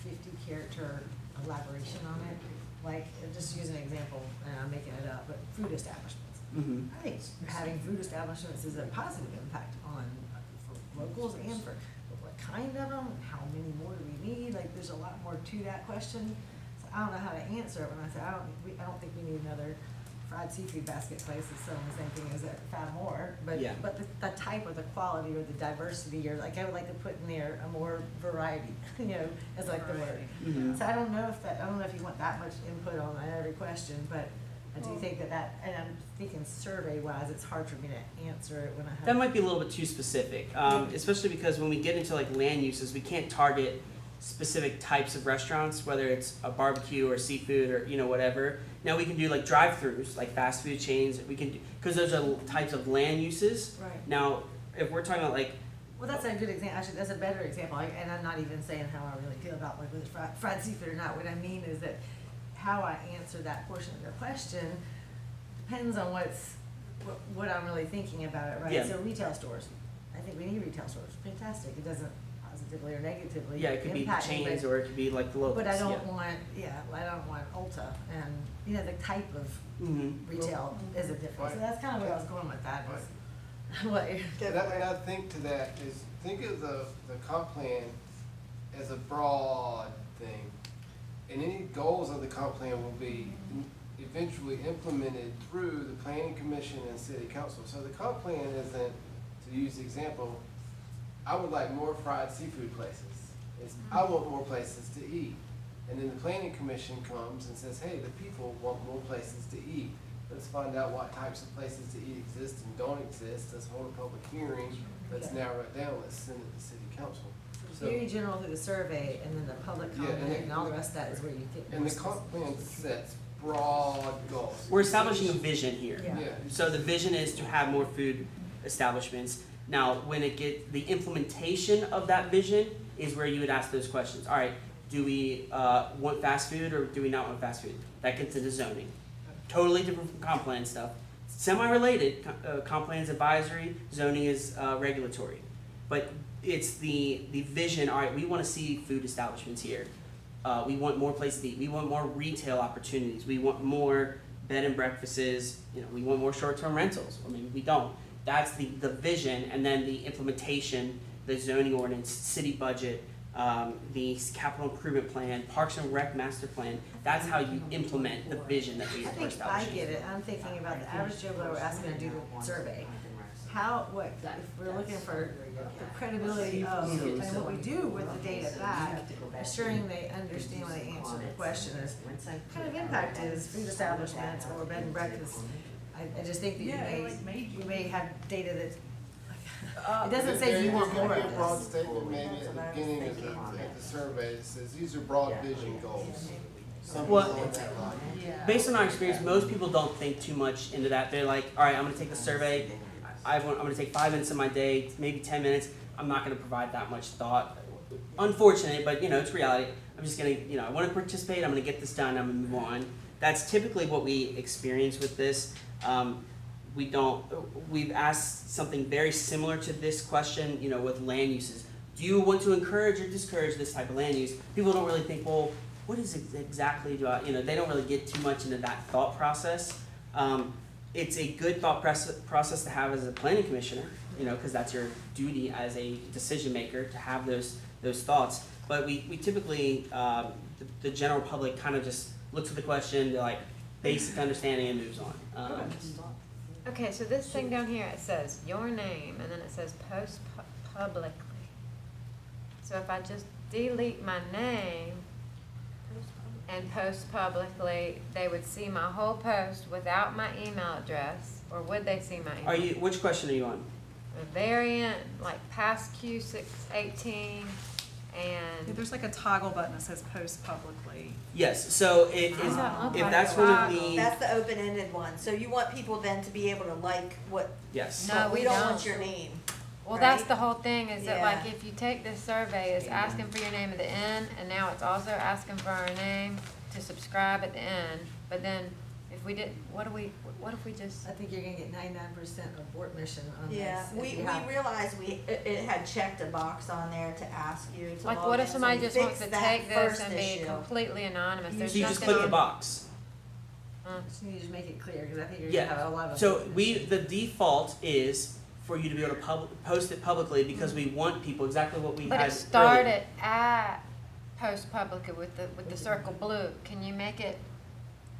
Speaker 6: 50 character elaboration on it. Like, just use an example, and I'm making it up, but food establishments.
Speaker 1: Mm-hmm.
Speaker 6: I think having food establishments is a positive impact for locals and for what kind of them, how many more do we need? Like, there's a lot more to that question. So I don't know how to answer it when I say, I don't think we need another fried seafood basket place that's selling the same thing as that, five more. But,
Speaker 1: Yeah.
Speaker 6: but the type or the quality or the diversity, or like, I would like to put in there a more variety, as like the word.
Speaker 1: Mhm.
Speaker 6: So I don't know if you want that much input on every question, but I do think that, and I'm thinking survey-wise, it's hard for me to answer it when I have.
Speaker 1: That might be a little bit too specific, especially because when we get into like land uses, we can't target specific types of restaurants, whether it's a barbecue or seafood or whatever. Now we can do like drive-throughs, like fast food chains. We can do because those are types of land uses.
Speaker 6: Right.
Speaker 1: Now, if we're talking about like
Speaker 6: Well, that's a good example, actually, that's a better example, and I'm not even saying how I really feel about like whether it's fried seafood or not. What I mean is that how I answer that portion of your question depends on what I'm really thinking about it, right?
Speaker 1: Yeah.
Speaker 6: So retail stores, I think we need retail stores, fantastic, it doesn't positively or negatively
Speaker 1: yeah, it could be
Speaker 6: impact me,
Speaker 1: chains
Speaker 6: but-
Speaker 1: or it could be like the locals.
Speaker 6: But I
Speaker 1: yeah.
Speaker 6: don't want, I don't want Ulta, and, the type of
Speaker 1: Mm-hmm.
Speaker 6: retail is a difference, so that's kind of where I was going with that, is what.
Speaker 4: And I think to that is, think of the comp plan as a broad thing. And any goals of the comp plan will be eventually implemented through the planning commission and city council. So the comp plan isn't, to use the example, I would like more fried seafood places. It's, I want more places to eat. And then the planning commission comes and says, hey, the people want more places to eat. Let's find out what types of places to eat exist and don't exist. Let's hold a public hearing. Let's narrow it down. Let's send it to city council.
Speaker 6: Very general through the survey, and then the public
Speaker 4: Yeah, and
Speaker 6: comment,
Speaker 4: it-
Speaker 6: and all the rest of that is where you get.
Speaker 4: And
Speaker 6: more
Speaker 4: the comp
Speaker 6: specific.
Speaker 4: plan sets broad goals.
Speaker 1: We're establishing a vision here.
Speaker 6: Yeah.
Speaker 4: Yeah.
Speaker 1: So the vision is to have more food establishments. Now, when it get the implementation of that vision is where you would ask those questions. All right, do we want fast food or do we not want fast food? That gets into zoning. Totally different from comp plan stuff. Semi-related, comp plan is advisory, zoning is regulatory. But it's the vision, all right, we want to see food establishments here. We want more places to eat. We want more retail opportunities. We want more bed and breakfasts. We want more short-term rentals. I mean, we don't. That's the vision, and then the implementation, the zoning ordinance, city budget, the capital improvement plan, Parks and Rec master plan. That's how you implement the vision that we
Speaker 6: I
Speaker 1: are
Speaker 6: think I
Speaker 1: establishing.
Speaker 6: get it, I'm thinking about the average Joe Blow we're asking to do the survey. If we're looking for the credibility of, and what we do with the data back, assuring they understand when they answer the question is, what kind of impact is food establishments or bed and breakfast? I just think that you may have data that, it doesn't say you want more
Speaker 4: There's
Speaker 6: of
Speaker 4: gonna be a broad
Speaker 6: this.
Speaker 4: statement maybe at the beginning of the survey that says, these are broad vision goals. Something
Speaker 1: Well,
Speaker 4: along that line.
Speaker 1: Based on our experience, most people don't think too much into that. They're like, all right, I'm gonna take the survey. I'm gonna take 5 minutes of my day, maybe 10 minutes. I'm not gonna provide that much thought. Unfortunate, but it's reality. I'm just gonna, I wanna participate, I'm gonna get this done, I'm gonna move on. That's typically what we experience with this. We've asked something very similar to this question, with land uses. Do you want to encourage or discourage this type of land use? People don't really think, well, what is it exactly they don't really get too much into that thought process. It's a good thought process to have as a planning commissioner, because that's your duty as a decision maker to have those thoughts. But we typically, the general public kind of just looks at the question, they're like basic understanding and moves on.
Speaker 3: Okay, so this thing down here, it says your name, and then it says post publicly. So if I just delete my name and post publicly, they would see my whole post without my email address, or would they see my email?
Speaker 1: Which question are you on?
Speaker 3: The variant, like past Q618, and
Speaker 10: There's like a toggle button that says post publicly.
Speaker 1: Yes, so if that's one of the,
Speaker 2: That's the open-ended one, so you want people then to be able to like what,
Speaker 1: yes.
Speaker 3: No,
Speaker 2: but we
Speaker 3: we
Speaker 2: don't
Speaker 3: don't.
Speaker 2: want your name.
Speaker 3: well, that's
Speaker 2: right?
Speaker 3: the whole thing, is that like
Speaker 2: Yeah.
Speaker 3: if you take this survey, it's asking for your name at the end, and now it's also asking for our name to subscribe at the end. But then if we did, what if we just,
Speaker 6: I think you're gonna get 99% abort mission on this.
Speaker 2: Yeah,
Speaker 6: if
Speaker 2: we
Speaker 6: you have-
Speaker 2: realized it had checked a box on there to ask you to
Speaker 3: like
Speaker 2: log
Speaker 3: what if
Speaker 2: in, so
Speaker 3: somebody
Speaker 2: we
Speaker 3: just wants to
Speaker 2: fixed that
Speaker 3: take this
Speaker 2: first
Speaker 3: and be
Speaker 2: issue.
Speaker 3: completely anonymous?
Speaker 2: You
Speaker 3: There's
Speaker 1: So you just
Speaker 3: nothing
Speaker 1: click the
Speaker 3: on-
Speaker 1: box.
Speaker 6: So you just make it clear, because I think you're gonna have a lot
Speaker 1: Yeah,
Speaker 6: of.
Speaker 1: so the default is for you to be able to post it publicly because we want people, exactly what we
Speaker 3: But
Speaker 1: had
Speaker 3: it started
Speaker 1: earlier.
Speaker 3: at post publicly with the circle blue. Can you make it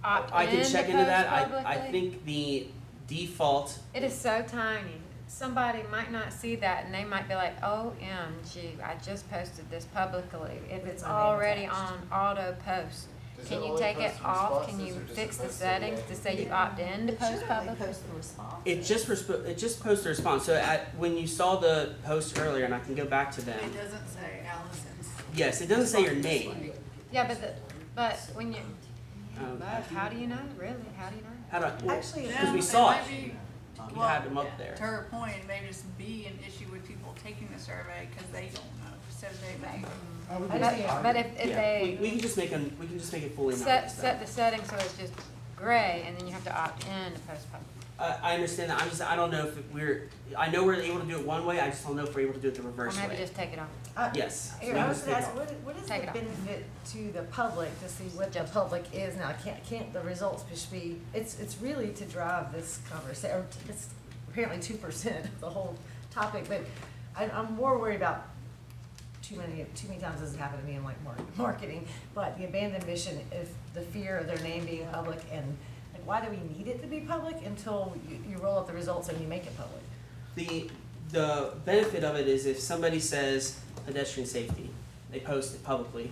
Speaker 3: opt
Speaker 1: I can
Speaker 3: in to
Speaker 1: check into
Speaker 3: post
Speaker 1: that. I
Speaker 3: publicly?
Speaker 1: think the default,
Speaker 3: It is so tiny. Somebody might not see that and they might be like, OMG, I just posted this publicly. If it's
Speaker 6: It's
Speaker 3: already
Speaker 6: unattached.
Speaker 3: on auto post,
Speaker 4: Does
Speaker 3: can
Speaker 4: it
Speaker 3: you
Speaker 4: only
Speaker 3: take it
Speaker 4: post
Speaker 3: off? Can
Speaker 4: responses
Speaker 3: you
Speaker 4: or does it
Speaker 3: fix the
Speaker 4: post
Speaker 3: settings
Speaker 4: the
Speaker 3: to say you opt in to
Speaker 2: It
Speaker 3: post
Speaker 2: should only
Speaker 3: publicly?
Speaker 2: post the response.
Speaker 1: it just posts a response. So when you saw the post earlier, and I can go back to them.
Speaker 13: It doesn't say Allison's.
Speaker 1: Yes, it doesn't say your name.
Speaker 3: Yeah, but when you,
Speaker 1: Um,
Speaker 3: how do you know? Really? How do you know?
Speaker 1: How do I? Well,
Speaker 6: Actually,
Speaker 1: because we
Speaker 13: It
Speaker 1: saw
Speaker 13: might
Speaker 1: it.
Speaker 13: be-
Speaker 1: You
Speaker 13: well,
Speaker 1: had them up there.
Speaker 13: To her point, it may just be an issue with people taking the survey because they don't know, so they may.
Speaker 11: I would
Speaker 6: I
Speaker 11: just-
Speaker 6: just-
Speaker 3: But if
Speaker 1: Yeah,
Speaker 3: they
Speaker 1: we can just make it fully
Speaker 3: set
Speaker 1: anonymous.
Speaker 3: set the settings so it's just gray, and then you have to opt in to post public.
Speaker 1: I understand that. I don't know if I know we're able to do it one way. I just don't know if we're able to do it the
Speaker 3: Or
Speaker 1: reverse
Speaker 3: maybe
Speaker 1: way.
Speaker 3: just take it off.
Speaker 1: Yes. So
Speaker 6: Here,
Speaker 1: we
Speaker 6: I
Speaker 1: can
Speaker 6: was
Speaker 1: just
Speaker 6: gonna
Speaker 1: take
Speaker 6: ask,
Speaker 1: it off.
Speaker 6: what is
Speaker 3: Take
Speaker 6: the
Speaker 3: it off.
Speaker 6: benefit to the public to see what the public is now? Can't the results just be, it's really to drive this conversation, or it's apparently 2% of the whole topic, but I'm more worried about too many times this has happened to me in like marketing, but the abandoned mission, if the fear of their name being public, and like, why do we need it to be public until you roll up the results and you make it public?
Speaker 1: The benefit of it is if somebody says pedestrian safety, they post it publicly,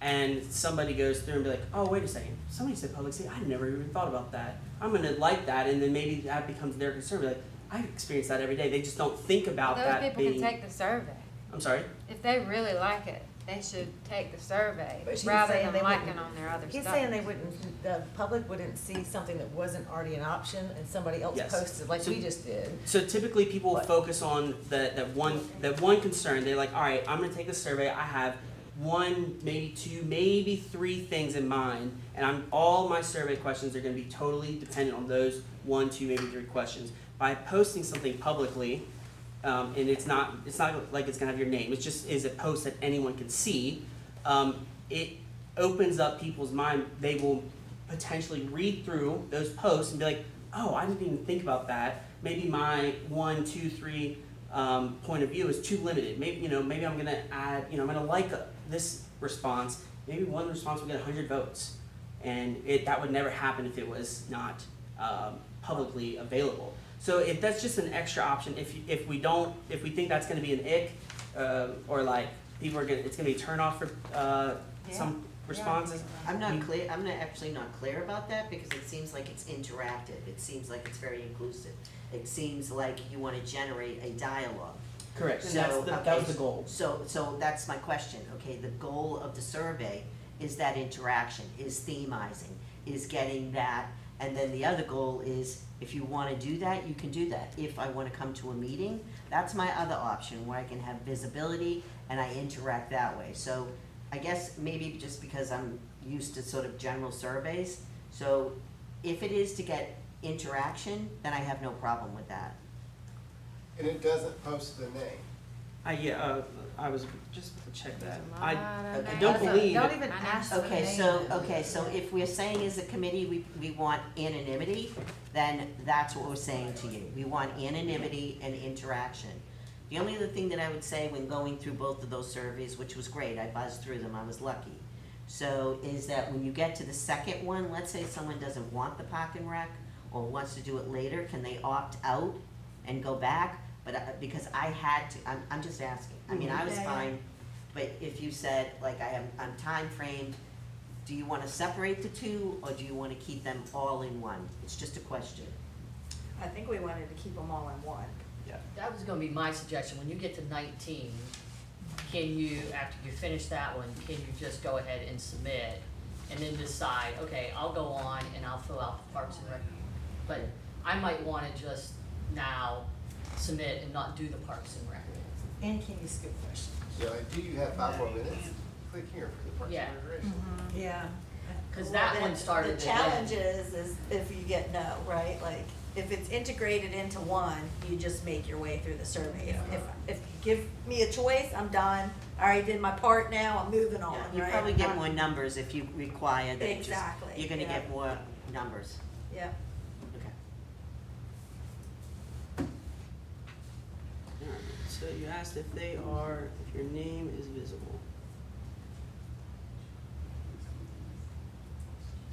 Speaker 1: and somebody goes through and be like, oh, wait a second, somebody said public safety, I never even thought about that. I'm gonna like that, and then maybe that becomes their concern. Be like, I experience that every day. They just don't think about
Speaker 3: Those
Speaker 1: that
Speaker 3: people
Speaker 1: being.
Speaker 3: can take the survey.
Speaker 1: I'm sorry?
Speaker 3: If they really like it, they should take the survey
Speaker 6: But she's
Speaker 3: rather
Speaker 6: saying
Speaker 3: than
Speaker 6: they
Speaker 3: liking
Speaker 6: wouldn't-
Speaker 3: on their other stuff.
Speaker 6: He's saying they wouldn't, the public wouldn't see something that wasn't already an option and somebody else
Speaker 1: Yes.
Speaker 6: posted, like
Speaker 1: So-
Speaker 6: we just did.
Speaker 1: So typically people will
Speaker 6: What?
Speaker 1: focus on that one concern. They're like, all right, I'm gonna take the survey. I have one, maybe two, maybe three things in mind, and all my survey questions are gonna be totally dependent on those one, two, maybe three questions. By posting something publicly, and it's not like it's gonna have your name. It just is a post that anyone can see. It opens up people's mind. They will potentially read through those posts and be like, oh, I didn't even think about that. Maybe my 1, 2, 3 point of view is too limited. Maybe I'm gonna add. I'm gonna like this response. Maybe one response will get 100 votes, and that would never happen if it was not publicly available. So if that's just an extra option, if we think that's gonna be an ick, or like it's gonna be a turn off for some responses.
Speaker 5: I'm actually not clear about that because it seems like it's interactive. It seems like it's very inclusive. It seems like you wanna generate a dialogue.
Speaker 1: Correct, and
Speaker 5: So,
Speaker 1: that was the goal.
Speaker 5: So that's my question, okay, the goal of the survey is that interaction, is themizing, is getting that, and then the other goal is, if you wanna do that, you can do that. If I wanna come to a meeting, that's my other option, where I can have visibility and I interact that way. So I guess maybe just because I'm used to sort of general surveys, so if it is to get interaction, then I have no problem with that.
Speaker 4: And it doesn't post the name.
Speaker 1: I was just to check that.
Speaker 3: I
Speaker 1: I don't believe.
Speaker 6: Don't even
Speaker 3: I know.
Speaker 6: ask the
Speaker 5: Okay,
Speaker 6: name.
Speaker 5: so if we're saying as a committee, we want anonymity, then that's what we're saying to you. We want anonymity and interaction. The only other thing that I would say when going through both of those surveys, which was great, I buzzed through them, I was lucky. So is that when you get to the second one, let's say someone doesn't want the park and rec or wants to do it later, can they opt out and go back? But because I had to, I'm just asking. I mean, I was fine, but if you said, like, I'm time framed, do you wanna separate the two, or do you wanna keep them all in one? It's just a question.
Speaker 2: I think we wanted to keep them all in one.
Speaker 8: That was gonna be my suggestion, when you get to 19, can you, after you finish that one, can you just go ahead and submit, and then decide, okay, I'll go on and I'll fill out the Parks and Rec, but I might wanna just now submit and not do the Parks and Rec.
Speaker 6: And can you skip questions?
Speaker 4: Yeah, like, do you have 5 more minutes? Click here for the Parks
Speaker 8: Yeah.
Speaker 4: and Recreation.
Speaker 6: Yeah.
Speaker 8: Cause that
Speaker 2: Well,
Speaker 8: one
Speaker 2: then
Speaker 8: started
Speaker 2: The
Speaker 8: to end.
Speaker 2: challenge is if you get no, right? Like, if it's integrated into one, you just make your way through the survey. If you give me a choice, I'm done. I already did my part now, I'm moving on, right?
Speaker 5: You probably get more numbers if you require that.
Speaker 2: Exactly,
Speaker 5: You're gonna
Speaker 2: yeah.
Speaker 5: get more numbers.
Speaker 2: Yeah.
Speaker 5: Okay.
Speaker 1: Alright, so you asked if your name is visible.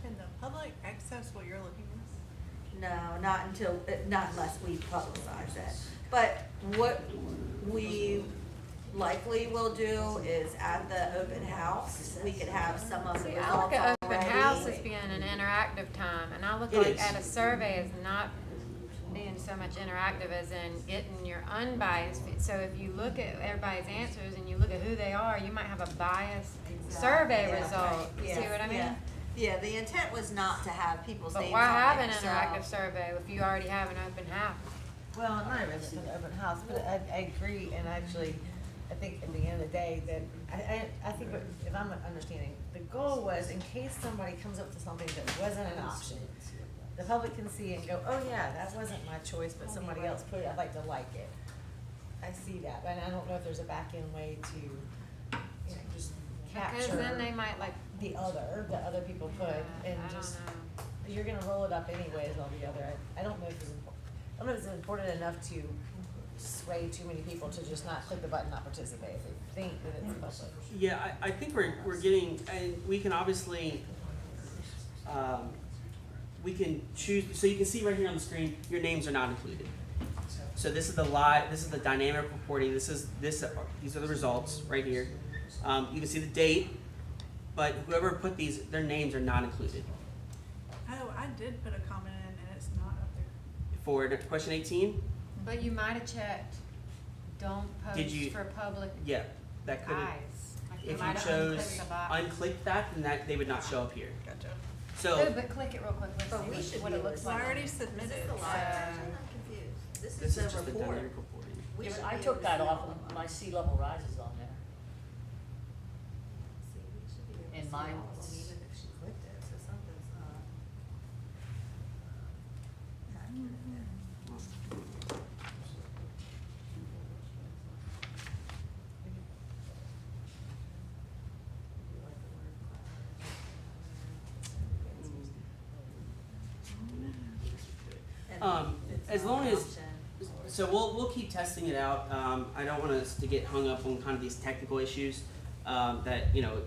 Speaker 10: Can the public access what you're looking at?
Speaker 2: No, not unless we publicize it. But what we likely will do is at the open house, we could have some of the
Speaker 3: See, I
Speaker 2: results
Speaker 3: look at open house
Speaker 2: already.
Speaker 3: as being an interactive time, and I look
Speaker 1: It
Speaker 3: like
Speaker 1: is.
Speaker 3: at a survey as not being so much interactive as in getting your unbiased. So if you look at everybody's answers and you look at who they are, you might have a biased survey
Speaker 2: Yeah,
Speaker 3: result.
Speaker 2: right.
Speaker 3: You
Speaker 2: Yeah,
Speaker 3: see what I mean?
Speaker 2: yeah. Yeah, the intent was not to have people's
Speaker 3: But
Speaker 2: names
Speaker 3: why
Speaker 2: on
Speaker 3: have
Speaker 2: there,
Speaker 3: an
Speaker 2: so-
Speaker 3: interactive survey if you already have an open house?
Speaker 6: Well, not even just an open house, but I agree, and actually, I think at the end of the day, that, I think, if I'm understanding, the goal was in case somebody comes up with something that wasn't an option, the public can see and go, oh yeah, that wasn't my choice, but somebody else put it, I'd like to like it. I see that, and I don't know if there's a back end way to, just
Speaker 3: Because
Speaker 6: capture
Speaker 3: then they might like,
Speaker 6: the other people put, and
Speaker 3: I
Speaker 6: just,
Speaker 3: don't know.
Speaker 6: you're gonna roll it up anyways on the other. I don't know if it's I don't know if it's important enough to sway too many people to just not click the button, not participate, if they think that it's public.
Speaker 1: Yeah, I think we're getting, and we can obviously, we can choose, so you can see right here on the screen, your names are not included. So this is the dynamic reporting, these are the results right here. You can see the date, but whoever put these, their names are not included.
Speaker 13: Oh, I did put a comment in and it's not up there.
Speaker 1: For question 18,
Speaker 3: But you might have checked don't
Speaker 1: Did
Speaker 3: post
Speaker 1: you-
Speaker 3: for public
Speaker 1: Yeah, that could have,
Speaker 3: eyes. Like,
Speaker 1: if
Speaker 3: might
Speaker 1: you
Speaker 3: have
Speaker 1: chose
Speaker 3: unclicked the box.
Speaker 1: unclick that, then that, they would not show up here.
Speaker 7: Gotcha.
Speaker 3: Oh,
Speaker 1: So,
Speaker 3: but click it real quick, let's
Speaker 2: But we
Speaker 3: see
Speaker 2: should
Speaker 3: what
Speaker 2: be
Speaker 3: it
Speaker 2: able
Speaker 3: looks
Speaker 2: to
Speaker 7: Well,
Speaker 3: like.
Speaker 7: I already
Speaker 2: Is
Speaker 7: submitted.
Speaker 2: this the live version? I'm confused. This
Speaker 1: this
Speaker 2: is
Speaker 1: is
Speaker 2: the
Speaker 1: just the
Speaker 2: report.
Speaker 1: dynamic reporting.
Speaker 2: We
Speaker 8: Yeah,
Speaker 2: should
Speaker 8: but I
Speaker 2: be
Speaker 8: took
Speaker 2: able to
Speaker 8: that
Speaker 2: see
Speaker 8: off,
Speaker 2: all of
Speaker 8: of
Speaker 2: them.
Speaker 8: my sea level rises on there.
Speaker 2: See, we should be able to
Speaker 8: And
Speaker 2: see
Speaker 8: mine-
Speaker 2: all of them, even if she clicked it, so something's not accurate there. Do you like the word cloud? And it's
Speaker 1: As
Speaker 2: not
Speaker 1: long
Speaker 2: an
Speaker 1: as,
Speaker 2: option.
Speaker 1: so we'll keep testing it out. I don't want us to get hung up on kind of these technical issues. That, you know,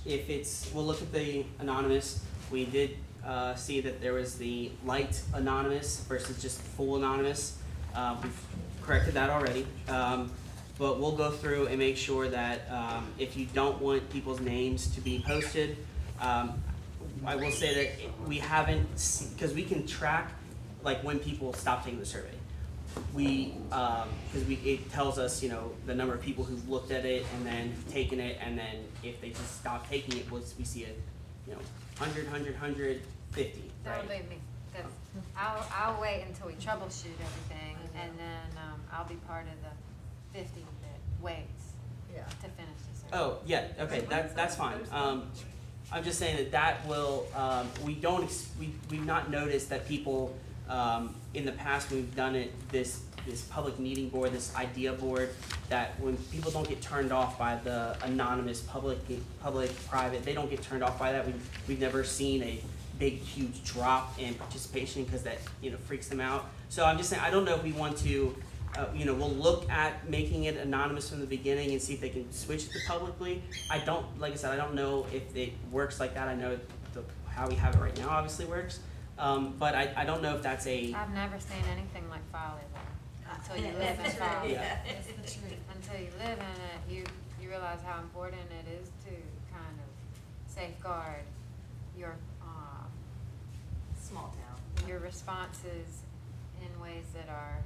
Speaker 1: if it's, we'll look at the anonymous. We did see that there was the light anonymous versus just full anonymous. We've corrected that already. But we'll go through and make sure that if you don't want people's names to be posted, I will say that we haven't, because we can track like when people stop taking the survey. We, because it tells us, you know, the number of people who've looked at it and then taken it, and then if they just stop taking it, we see a, you know, 100, 150, right?
Speaker 3: Don't leave me, 'cause I'll wait until we troubleshoot everything, and then, I'll be part of the 50 that waits
Speaker 6: Yeah.
Speaker 3: to finish the survey.
Speaker 1: Oh, yeah, okay, that's fine. I'm just saying that will, we've not noticed that people, in the past, when we've done it, this public meeting board, this idea board, that when people don't get turned off by the anonymous public, private, they don't get turned off by that. We've never seen a big, huge drop in participation because that, you know, freaks them out. So I'm just saying, I don't know if we want to, you know, we'll look at making it anonymous from the beginning and see if they can switch it to publicly. Like I said, I don't know if it works like that. I know how we have it right now obviously works. But I don't know if that's a,
Speaker 3: I've never seen anything like Folly though, until you live in
Speaker 2: That's right,
Speaker 3: Folly.
Speaker 1: yeah.
Speaker 3: It's the truth. Until you live in it, you realize how important it is to kind of safeguard your,
Speaker 2: Small town.
Speaker 3: your responses in ways that are,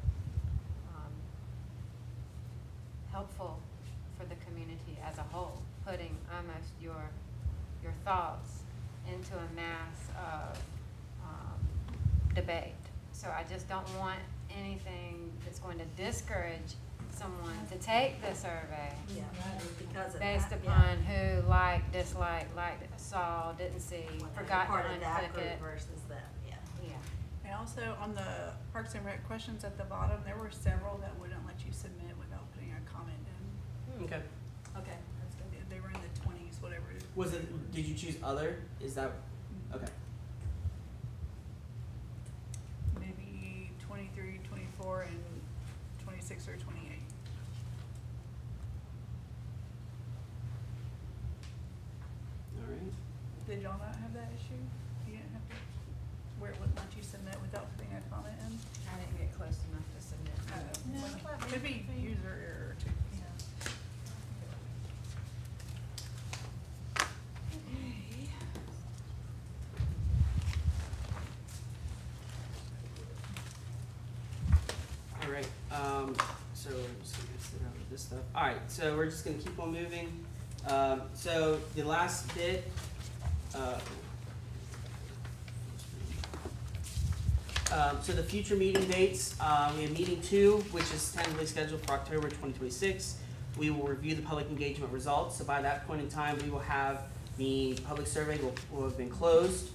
Speaker 3: helpful for the community as a whole, putting almost your thoughts into a mass of, debate. So I just don't want anything that's going to discourage someone to take the survey
Speaker 2: Yeah, because of that.
Speaker 3: based
Speaker 2: yeah.
Speaker 3: upon who liked, disliked, saw, didn't see,
Speaker 2: Like
Speaker 3: forgot
Speaker 2: part
Speaker 3: to
Speaker 2: of that
Speaker 3: unclick
Speaker 2: group
Speaker 3: it.
Speaker 2: versus them, yeah.
Speaker 3: Yeah.
Speaker 13: And also on the Parks and Rec questions at the bottom, there were several that wouldn't let you submit without putting a comment in.
Speaker 1: okay.
Speaker 2: Okay, that's good.
Speaker 13: They were in the 20s, whatever it is.
Speaker 1: Was it, did you choose other? Is that, okay.
Speaker 13: Maybe 23, 24, and 26 or 28.
Speaker 1: All right.
Speaker 13: Did y'all not have that issue? You didn't have to, where it wouldn't let you submit without putting a comment in?
Speaker 3: I didn't get close enough to submit.
Speaker 13: Could be user error too, yeah.
Speaker 1: All right, so I'm just gonna sit out with this stuff. All right, so we're just gonna keep on moving. So the last bit, so the future meeting dates, we have meeting 2, which is tentatively scheduled for October 2026. We will review the public engagement results, so by that point in time, we will have the public survey will have been closed.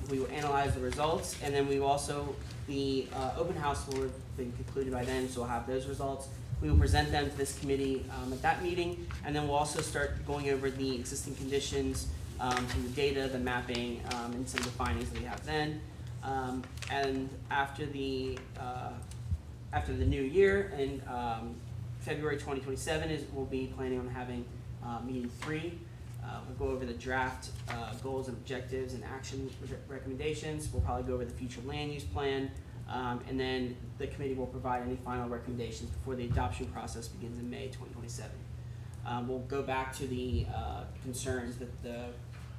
Speaker 1: We will analyze the results, and then we will also, the open house will have been concluded by then, so we'll have those results. We will present them to this committee at that meeting, and then we'll also start going over the existing conditions, some of the data, the mapping, and some of the findings that we have then. And after the new year, in February 2027, we'll be planning on having meeting 3. We'll go over the draft goals and objectives and action recommendations. We'll probably go over the future land use plan. And then the committee will provide any final recommendations before the adoption process begins in May 2027. We'll go back to the concerns that the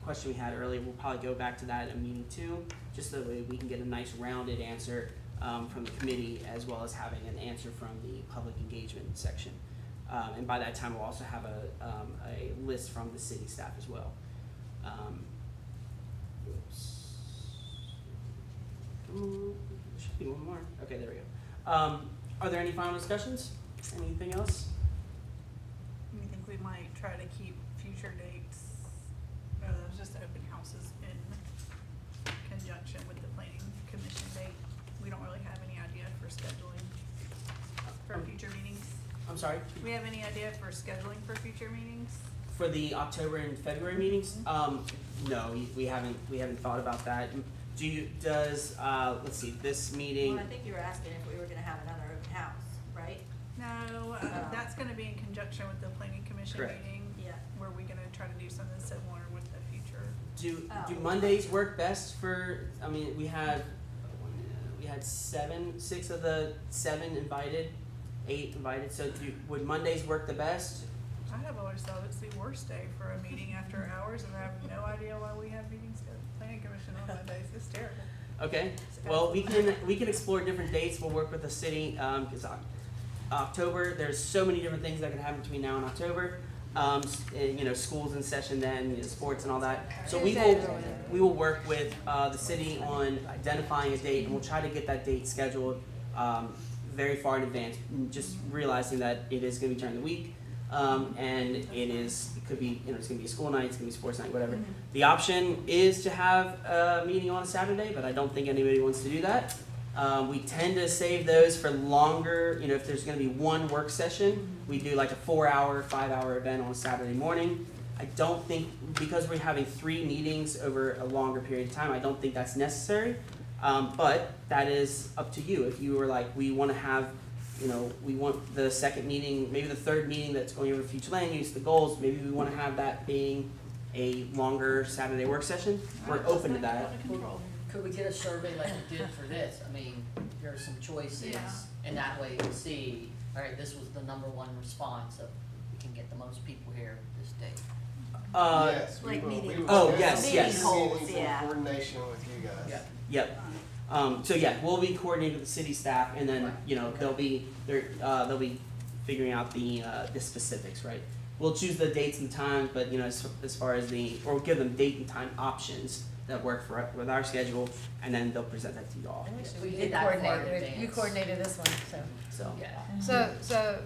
Speaker 1: question we had earlier. We'll probably go back to that in meeting 2, just so that we can get a nice rounded answer from the committee, as well as having an answer from the public engagement section. And by that time, we'll also have a list from the city staff as well. Should be one more. Okay, there we go. Are there any final discussions? Anything else?
Speaker 13: I think we might try to keep future dates, just open houses in conjunction with the planning commission date. We don't really have any idea for scheduling for future meetings.
Speaker 1: I'm sorry?
Speaker 13: Do we have any idea for scheduling for future meetings?
Speaker 1: For the October and February meetings? No, we haven't thought about that. Let's see, this meeting,
Speaker 2: Well, I think you were asking if we were gonna have another open house, right?
Speaker 13: No, that's gonna be in conjunction with the planning commission
Speaker 1: Correct.
Speaker 13: meeting.
Speaker 2: Yeah.
Speaker 13: Where we're gonna try to do something similar with the future.
Speaker 1: do Mondays work best for, I mean, we had 6 of the 7 invited, 8 invited, so would Mondays work the best?
Speaker 13: I have always thought it's the worst day for a meeting after hours, and I have no idea why we have meetings at the planning commission on Mondays. It's terrible.
Speaker 1: Okay, well, we can explore different dates. We'll work with the city, because October, there's so many different things that can happen between now and October. School's in session then, sports and all that. So we will work with the city on identifying a date, and we'll try to get that date scheduled very far in advance, just realizing that it is gonna be during the week. And it could be, it's gonna be a school night, it's gonna be a sports night, whatever. The option is to have a meeting on a Saturday, but I don't think anybody wants to do that. We tend to save those for longer, if there's gonna be one work session, we do like a 4-hour, 5-hour event on a Saturday morning. I don't think, because we're having 3 meetings over a longer period of time, I don't think that's necessary. But that is up to you. If you were like, we wanna have, we want the second meeting, maybe the third meeting that's going over future land use, the goals, maybe we wanna have that being a longer Saturday work session, we're open to that.
Speaker 8: Could we get a survey like we did for this? I mean, there are some choices,
Speaker 13: Yeah.
Speaker 8: and that way you see, all right, this was the #1 response, so we can get the most people here this day.
Speaker 4: Yes, we
Speaker 2: like
Speaker 4: will.
Speaker 2: meeting-
Speaker 4: We will
Speaker 1: Oh,
Speaker 4: schedule
Speaker 1: yes,
Speaker 4: these
Speaker 1: yes.
Speaker 4: meetings in
Speaker 2: Yeah.
Speaker 4: coordination with you guys.
Speaker 8: Yeah.
Speaker 1: Yep. So yeah, we'll be coordinating with the city staff, and then,
Speaker 8: Right.
Speaker 1: they'll be figuring out the specifics, right? We'll choose the dates and times, but, as far as or give them date and time options that work with our schedule, and then they'll present that to you all.
Speaker 8: We
Speaker 6: You
Speaker 8: did that far in
Speaker 6: coordinated, you
Speaker 8: advance.
Speaker 6: coordinated this one, so.
Speaker 1: So,
Speaker 8: Yeah.
Speaker 3: So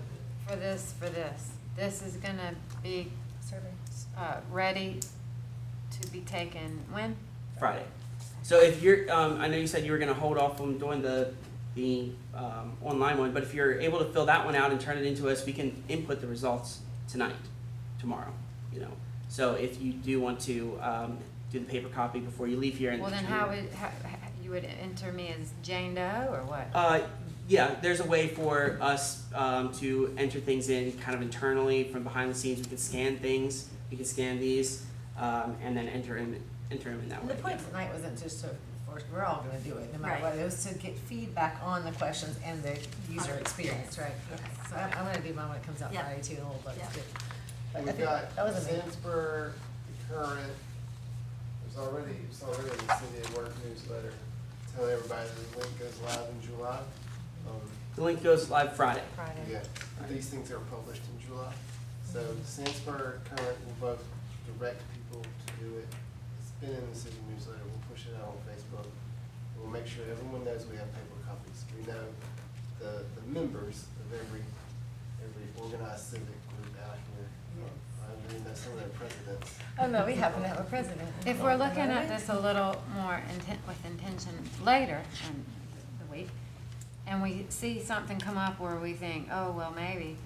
Speaker 3: for this is gonna be, ready to be taken when?
Speaker 1: Friday. So if you're, I know you said you were gonna hold off on doing the online one, but if you're able to fill that one out and turn it into us, we can input the results tomorrow, So if you do want to, do the paper copy before you leave here and.
Speaker 3: Well, then how you would enter me as Jane Doe or what?
Speaker 1: Yeah, there's a way for us to enter things in kind of internally from behind the scenes. We can scan things, we can scan these, and then enter them in that
Speaker 6: And
Speaker 1: way.
Speaker 6: the point tonight wasn't just to, we're all gonna do it, no matter
Speaker 2: Right.
Speaker 6: what, it was to get feedback on the questions and the user experience, right? Okay, so I'm gonna do mine when it comes out
Speaker 2: Yeah.
Speaker 6: Friday too, and we'll look
Speaker 2: Yeah.
Speaker 6: good. But I
Speaker 4: We've
Speaker 6: think
Speaker 4: got
Speaker 6: that was amazing.
Speaker 4: Sandsburg, current, it's already in the City at Work newsletter. Tell everybody the link goes live in July.
Speaker 1: The link goes live Friday.
Speaker 3: Friday.
Speaker 4: Yeah, these things are published in July. So Sandsburg, current will both direct people to do it. It's been in the city newsletter, we'll push it out on Facebook. We'll make sure everyone knows we have paper copies. We know the members of every organized civic group out here. I mean, that's some of their presidents.
Speaker 6: Oh, no, we happen to have a president.
Speaker 3: If we're looking at this a little more with intention later in the week, and we see something come up where we think, oh, well, maybe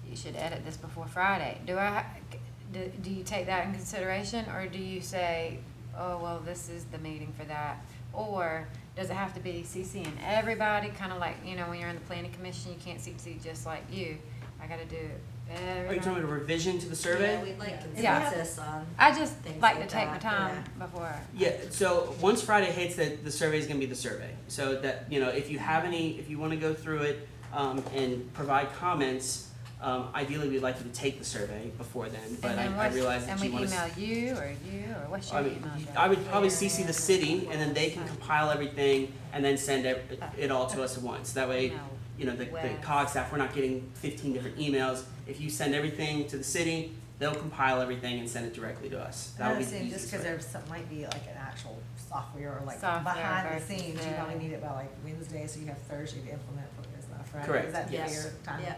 Speaker 3: you should edit this before Friday, do you take that in consideration, or do you say, oh, well, this is the meeting for that? Or does it have to be CCing everybody, kind of like, when you're in the planning commission, you can't CC just like you, I gotta do
Speaker 1: Are you
Speaker 3: everybody.
Speaker 1: talking about a revision to the survey?
Speaker 2: Yeah, we'd like
Speaker 3: Yeah.
Speaker 2: consensus on.
Speaker 3: I just
Speaker 2: things
Speaker 3: like to
Speaker 2: like
Speaker 3: take my
Speaker 2: that,
Speaker 3: time before.
Speaker 1: Yeah, so once Friday hits, the survey is gonna be the survey. So that, if you want to go through it, and provide comments, Ideally, we'd like you to take the survey before then, but
Speaker 3: And then
Speaker 1: I realize that
Speaker 3: and
Speaker 1: you
Speaker 3: we
Speaker 1: want to.
Speaker 3: email you, or what's your
Speaker 1: I
Speaker 3: email
Speaker 1: mean,
Speaker 3: address?
Speaker 1: I would probably CC the city, and then they can compile everything and then send it all to us at once. That way, you know, the COG staff, we're not getting 15 different emails. If you send everything to the city, they'll compile everything and send it directly to us. That
Speaker 6: I
Speaker 1: would be
Speaker 6: was
Speaker 1: the
Speaker 6: saying, just
Speaker 1: easiest
Speaker 6: cause
Speaker 1: way.
Speaker 6: there's some, might be like an actual software or like
Speaker 3: Software
Speaker 6: behind the
Speaker 3: versus
Speaker 6: scenes, you
Speaker 3: the-
Speaker 6: probably need it by like Wednesday, so you have Thursday to implement for this stuff, right?
Speaker 1: Correct.
Speaker 6: Is that
Speaker 2: Yes.
Speaker 6: fair time?
Speaker 2: Yeah.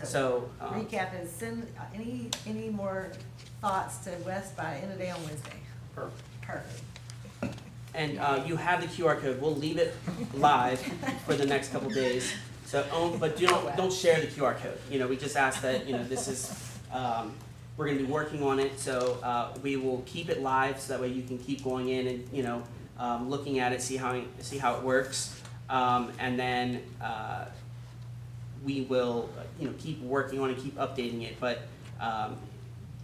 Speaker 1: So,
Speaker 6: Recap is send, any more thoughts to Wes by end of day on Wednesday? Perfect.
Speaker 1: and you have the QR code. We'll leave it live for the next couple days. So, but don't share the QR code. You know, we just ask that, you know, this is, we're gonna be working on it, so we will keep it live so that way you can keep going in and, you know, looking at it, see how it works. And then we will, you know, keep working on it, keep updating it. But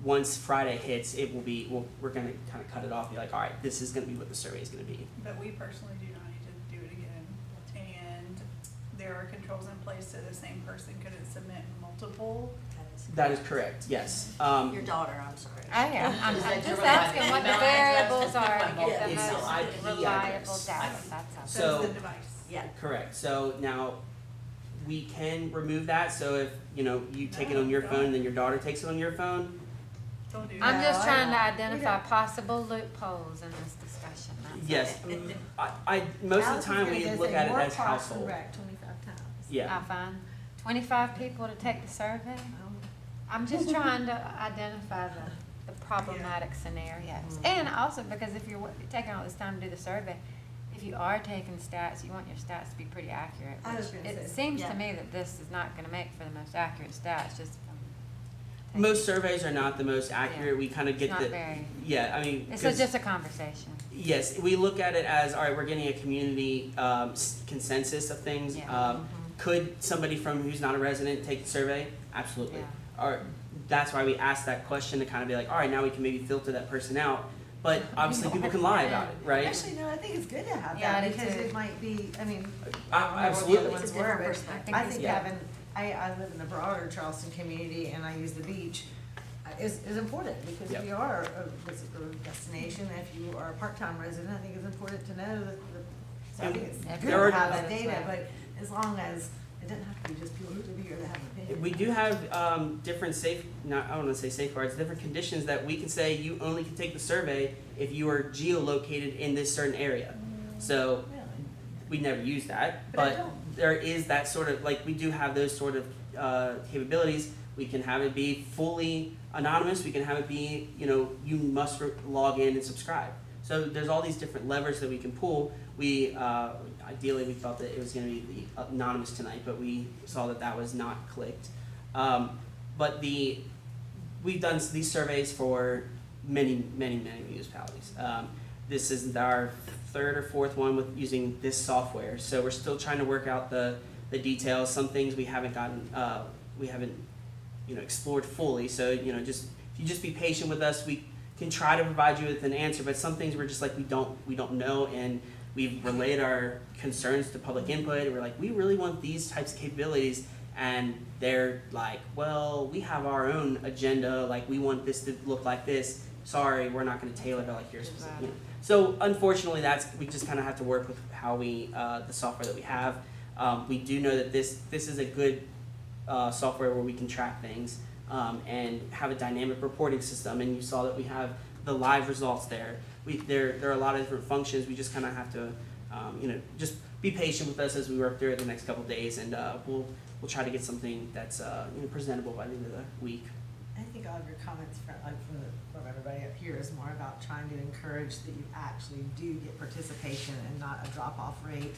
Speaker 1: once Friday hits, it will be, we're gonna kind of cut it off, be like, all right, this is gonna be what the survey is gonna be.
Speaker 13: But we personally do not need to do it again. And there are controls in place so the same person couldn't submit multiple.
Speaker 1: That is correct, yes.
Speaker 2: Your daughter, I'm sorry.
Speaker 3: I am, I'm
Speaker 8: Is that
Speaker 3: just
Speaker 8: your
Speaker 3: asking what the
Speaker 8: email
Speaker 3: variables
Speaker 8: address?
Speaker 3: are to get the
Speaker 1: It's the
Speaker 3: most
Speaker 1: IP
Speaker 3: reliable
Speaker 1: address.
Speaker 3: data, that's all.
Speaker 1: So-
Speaker 13: That's the device.
Speaker 2: Yeah.
Speaker 1: Correct, so now, we can remove that, so if, you know, you take it on your phone, and then your daughter takes it on your phone,
Speaker 13: Don't do
Speaker 3: I'm
Speaker 13: that.
Speaker 3: just
Speaker 6: No,
Speaker 3: trying to
Speaker 6: I
Speaker 3: identify
Speaker 6: don't.
Speaker 3: possible loopholes in this discussion, that's all.
Speaker 1: yes. I most of the time, we look at it as household.
Speaker 6: 25 times.
Speaker 1: Yeah,
Speaker 3: I find 25 people to take the survey. I'm just trying to identify the problematic scenarios. And also because if you're taking all this time to do the survey, if you are taking stats, you want your stats to be pretty accurate.
Speaker 6: I was
Speaker 3: which
Speaker 6: gonna
Speaker 3: It
Speaker 6: say,
Speaker 3: seems
Speaker 2: yeah.
Speaker 3: to me that this is not gonna make for the most accurate stats, just from
Speaker 1: most surveys are not the most accurate, we kind of
Speaker 3: It's
Speaker 1: get
Speaker 3: not
Speaker 1: the,
Speaker 3: very,
Speaker 1: yeah, I mean,
Speaker 3: this
Speaker 1: 'cause-
Speaker 3: is just a conversation.
Speaker 1: yes, we look at it as, all right, we're getting a community consensus of things.
Speaker 3: Yeah.
Speaker 1: Could somebody from who's not a resident take the survey? Absolutely.
Speaker 3: Yeah.
Speaker 1: Or that's why we ask that question to kind of be like, all right, now we can maybe filter that person out. But obviously, people can lie about it, right?
Speaker 6: Actually, no, I think it's good to have
Speaker 3: Yeah, I
Speaker 6: that
Speaker 3: do
Speaker 6: because
Speaker 3: too.
Speaker 6: it might be, I mean,
Speaker 1: Absolutely.
Speaker 6: I don't know what the other
Speaker 2: It's a
Speaker 6: ones were,
Speaker 2: different
Speaker 6: but
Speaker 2: perspective.
Speaker 6: I think
Speaker 1: Yeah.
Speaker 6: having, I live in the broader Charleston community and I use the beach, is important because
Speaker 1: Yep.
Speaker 6: we are a visitor destination. If you are a part-time resident, I think it's important to know that, so I think it's good
Speaker 1: There are-
Speaker 6: to have that data, but as long as, it doesn't have to be just people who live here that have an opinion.
Speaker 1: We do have different I don't want to say safeguards, different conditions that we can say you only can take the survey if you are geolocated in this certain area. So
Speaker 6: Really?
Speaker 1: we never use that,
Speaker 6: But I
Speaker 1: but
Speaker 6: don't.
Speaker 1: there is that sort of, like, we do have those sort of capabilities. We can have it be fully anonymous, we can have it be, you know, you must log in and subscribe. So there's all these different levers that we can pull. We, ideally, we felt that it was gonna be the anonymous tonight, but we saw that that was not clicked. But we've done these surveys for many municipalities. This is our third or fourth one with using this software, so we're still trying to work out the details. Some things we haven't gotten, you know, explored fully, so, you know, just, if you just be patient with us, we can try to provide you with an answer, but some things we're just like, we don't know, and we've relayed our concerns to public input, and we're like, we really want these types of capabilities, and they're like, well, we have our own agenda, like, we want this to look like this, sorry, we're not gonna tailor it like your specific, you know. So unfortunately, we just kinda have to work with how the software that we have. We do know that this is a good software where we can track things and have a dynamic reporting system, and you saw that we have the live results there. There are a lot of different functions. We just kind of have to, you know, just be patient with us as we work through it the next couple of days, and we'll try to get something that's you know, presentable by the end of the week.
Speaker 6: I think all of your comments from everybody up here is more about trying to encourage that you actually do get participation and not a drop-off rate.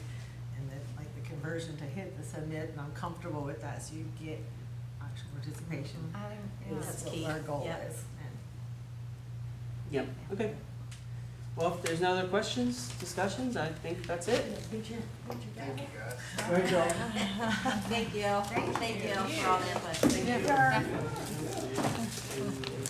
Speaker 6: And that, like, the conversion to hit the submit, and I'm comfortable with that, so you get actual participation.
Speaker 2: That's
Speaker 6: Is what
Speaker 2: key.
Speaker 6: our goal
Speaker 2: Yep.
Speaker 6: is.
Speaker 1: Yep. Okay. Well, if there's no other questions, discussions, I think that's it.
Speaker 11: Thank you, guys.
Speaker 2: Thank you. Thank you for all the input.
Speaker 3: Yeah.